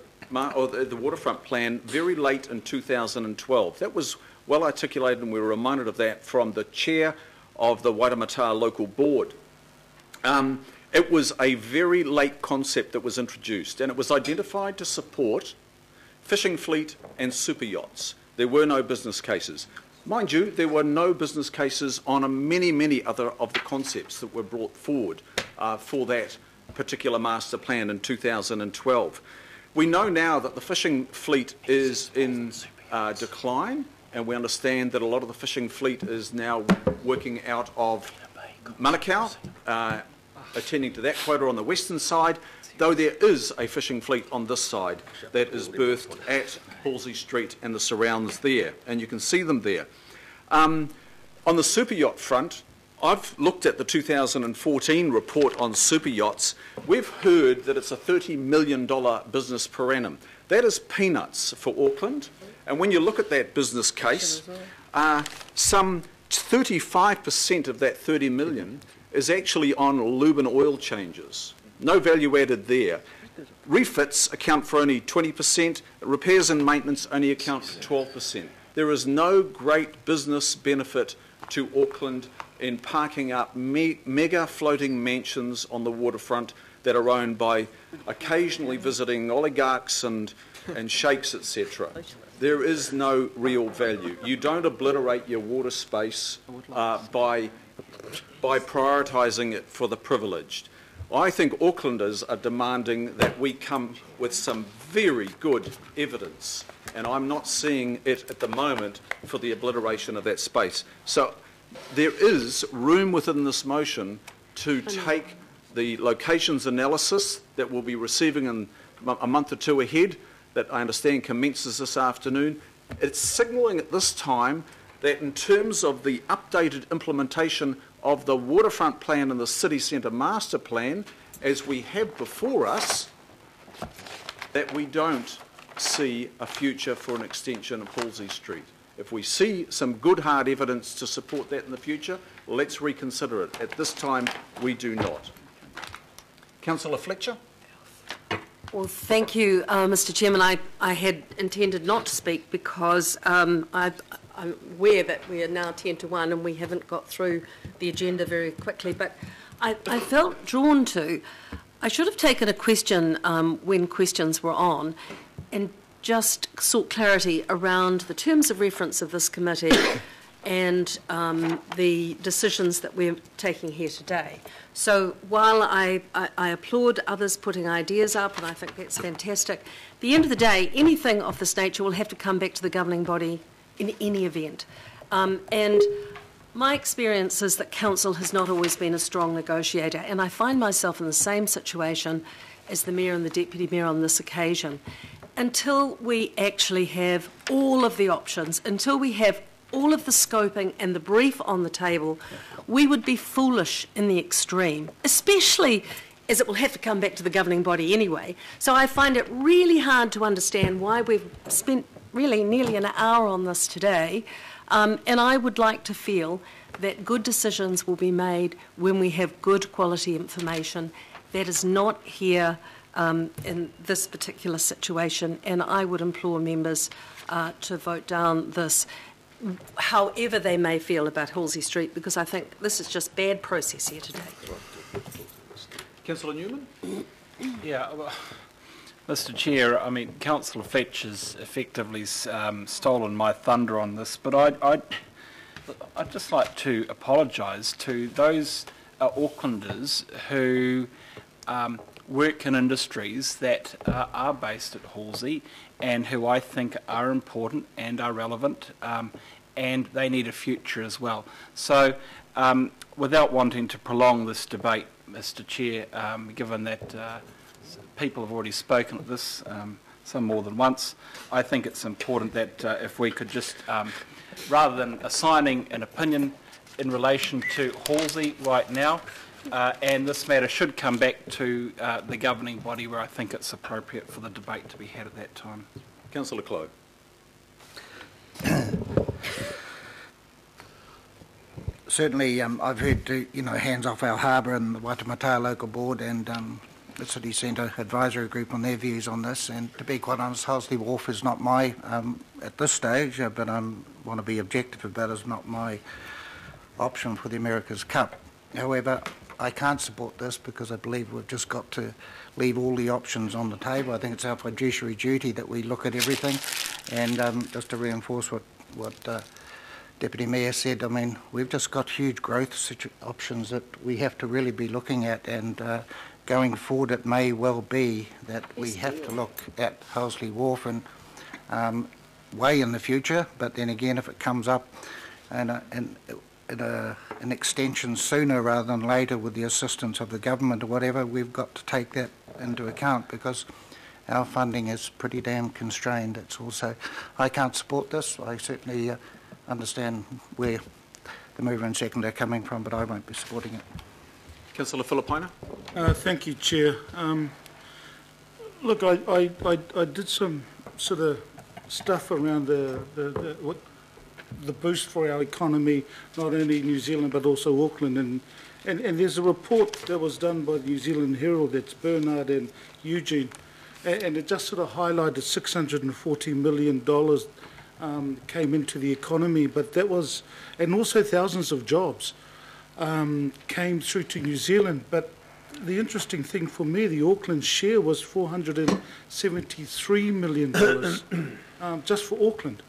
or the waterfront plan, very late in 2012. That was well articulated, and we were reminded of that from the chair of the Waitemata local board. It was a very late concept that was introduced, and it was identified to support fishing fleet and super yachts. There were no business cases. Mind you, there were no business cases on many other of the concepts that were brought forward for that particular master plan in 2012. We know now that the fishing fleet is in decline, and we understand that a lot of the fishing fleet is now working out of Manukau, attending to that quota on the western side, though there is a fishing fleet on this side that is berthed at Halsey Street and the surrounds there, and you can see them there. On the super yacht front, I've looked at the 2014 report on super yachts. We've heard that it's a $30 million business per annum. That is peanuts for Auckland, and when you look at that business case, some 35% of that 30 million is actually on lube and oil changes. No value added there. Refits account for only 20%, repairs and maintenance only account for 12%. There is no great business benefit to Auckland in parking up mega floating mansions on the waterfront that are owned by occasionally visiting oligarchs and sheikhs, etc. There is no real value. You don't obliterate your water space by prioritising it for the privileged. I think Aucklanders are demanding that we come with some very good evidence, and I'm not seeing it at the moment for the obliteration of that space. So there is room within this motion to take the locations analysis that we'll be receiving in a month or two ahead, that I understand commences this afternoon. It's signalling at this time that in terms of the updated implementation of the waterfront plan and the city centre master plan, as we have before us, that we don't see a future for an extension of Halsey Street. If we see some good hard evidence to support that in the future, let's reconsider it. At this time, we do not. Councillor Fletcher? Well, thank you, Mr. Chairman. I had intended not to speak because I'm aware that we are now 10 to 1 and we haven't got through the agenda very quickly, but I felt drawn to. I should have taken a question when questions were on and just sought clarity around the terms of reference of this committee and the decisions that we're taking here today. So while I applaud others putting ideas up, and I think that's fantastic, at the end of the day, anything of this nature will have to come back to the governing body in any event. And my experience is that council has not always been a strong negotiator, and I find myself in the same situation as the mayor and the deputy mayor on this occasion. Until we actually have all of the options, until we have all of the scoping and the brief on the table, we would be foolish in the extreme, especially as it will have to come back to the governing body anyway. So I find it really hard to understand why we've spent really nearly an hour on this today, and I would like to feel that good decisions will be made when we have good quality information. That is not here in this particular situation, and I would implore members to vote down this, however they may feel about Halsey Street, because I think this is just bad process here today. Councillor Newman? Yeah, well, Mr. Chair, I mean, Councillor Fletcher's effectively stolen my thunder on this, but I'd just like to apologise to those Aucklanders who work in industries that are based at Halsey and who I think are important and are relevant, and they need a future as well. So without wanting to prolong this debate, Mr Chair, given that people have already spoken at this, some more than once, I think it's important that if we could just, rather than assigning an opinion in relation to Halsey right now, and this matter should come back to the governing body where I think it's appropriate for the debate to be had at that time. Councillor Clow. Certainly, I've heard, hands off our harbour and the Waitemata Local Board and the City Centre Advisory Group on their views on this. And to be quite honest, Halsey Wharf is not my, at this stage, but I want to be objective about it, is not my option for the America's Cup. However, I can't support this because I believe we've just got to leave all the options on the table. I think it's our fiduciary duty that we look at everything. And just to reinforce what Deputy Mayor said, I mean, we've just got huge growth options that we have to really be looking at, and going forward it may well be that we have to look at Halsey Wharf and way in the future, but then again if it comes up and an extension sooner rather than later with the assistance of the government or whatever, we've got to take that into account because our funding is pretty damn constrained. It's also, I can't support this. I certainly understand where the mover and second are coming from, but I won't be supporting it. Councillor Filipina. Thank you, Chair. Look, I did some sort of stuff around the boost for our economy, not only New Zealand but also Auckland, and there's a report that was done by the New Zealand Herald, that's Bernard and Eugene, and it just sort of highlighted $640 million came into the economy, but that was, and also thousands of jobs came through to New Zealand. But the interesting thing for me, the Auckland share was $473 million just for Auckland.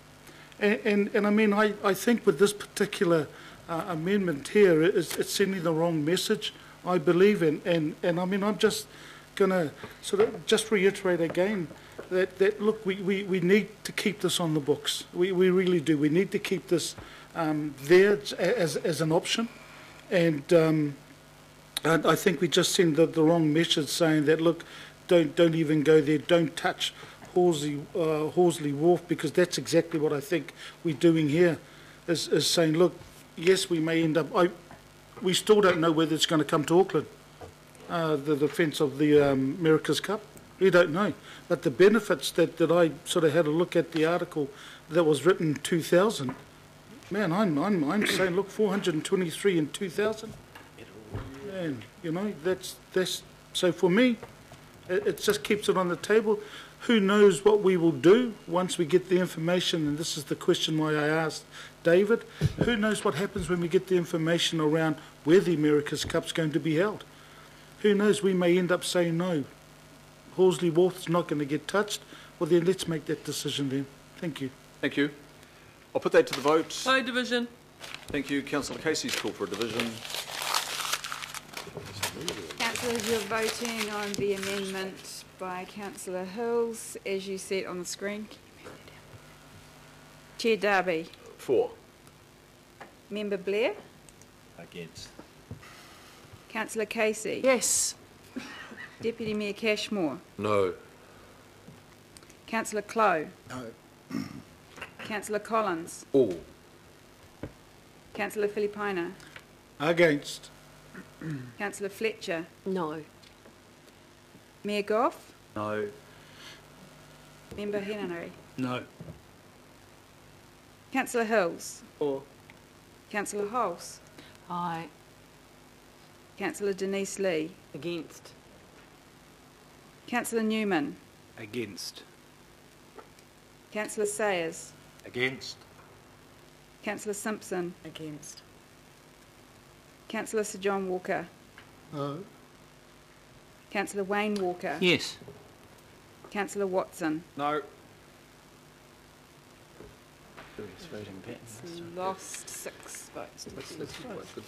And I mean, I think with this particular amendment here, it's sending the wrong message, I believe. And I mean, I'm just going to sort of just reiterate again that look, we need to keep this on the books. We really do. We need to keep this there as an option. And I think we just send the wrong message saying that, look, don't even go there, don't touch Halsey Wharf, because that's exactly what I think we're doing here, is saying, look, yes, we may end up, we still don't know whether it's going to come to Auckland, the defence of the America's Cup. We don't know. But the benefits that I sort of had a look at the article that was written in 2000, man, I'm saying, look, 423 in 2000. Man, you know, that's so for me, it just keeps it on the table. Who knows what we will do once we get the information, and this is the question why I asked David, who knows what happens when we get the information around where the America's Cup's going to be held? Who knows, we may end up saying no, Halsey Wharf is not going to get touched. Well then, let's make that decision then. Thank you. Thank you. I'll put that to the vote. By division. Thank you. Councillor Casey's called for a division. Councillors, you're voting on the amendment by Councillor Hills, as you see it on the screen. Chair Darby. For. Member Blair. Against. Councillor Casey. Yes. Deputy Mayor Cashmore. No. Councillor Clow. No. Councillor Collins. All. Councillor Filipina. Against. Councillor Fletcher. No. Mayor Goff. No. Member Henry. No. Councillor Hills. Or. Councillor Hulse. Aye. Councillor Denise Lee. Against. Councillor Newman. Against. Councillor Sayers. Against. Councillor Simpson. Against. Councillor Sir John Walker. No. Councillor Wayne Walker. Yes. Councillor Watson. No. Lost 6 votes.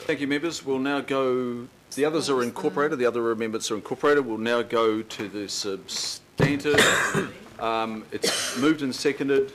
Thank you, members. We'll now go, the others are incorporated, the other amendments are incorporated. We'll now go to the substantive. It's moved and seconded.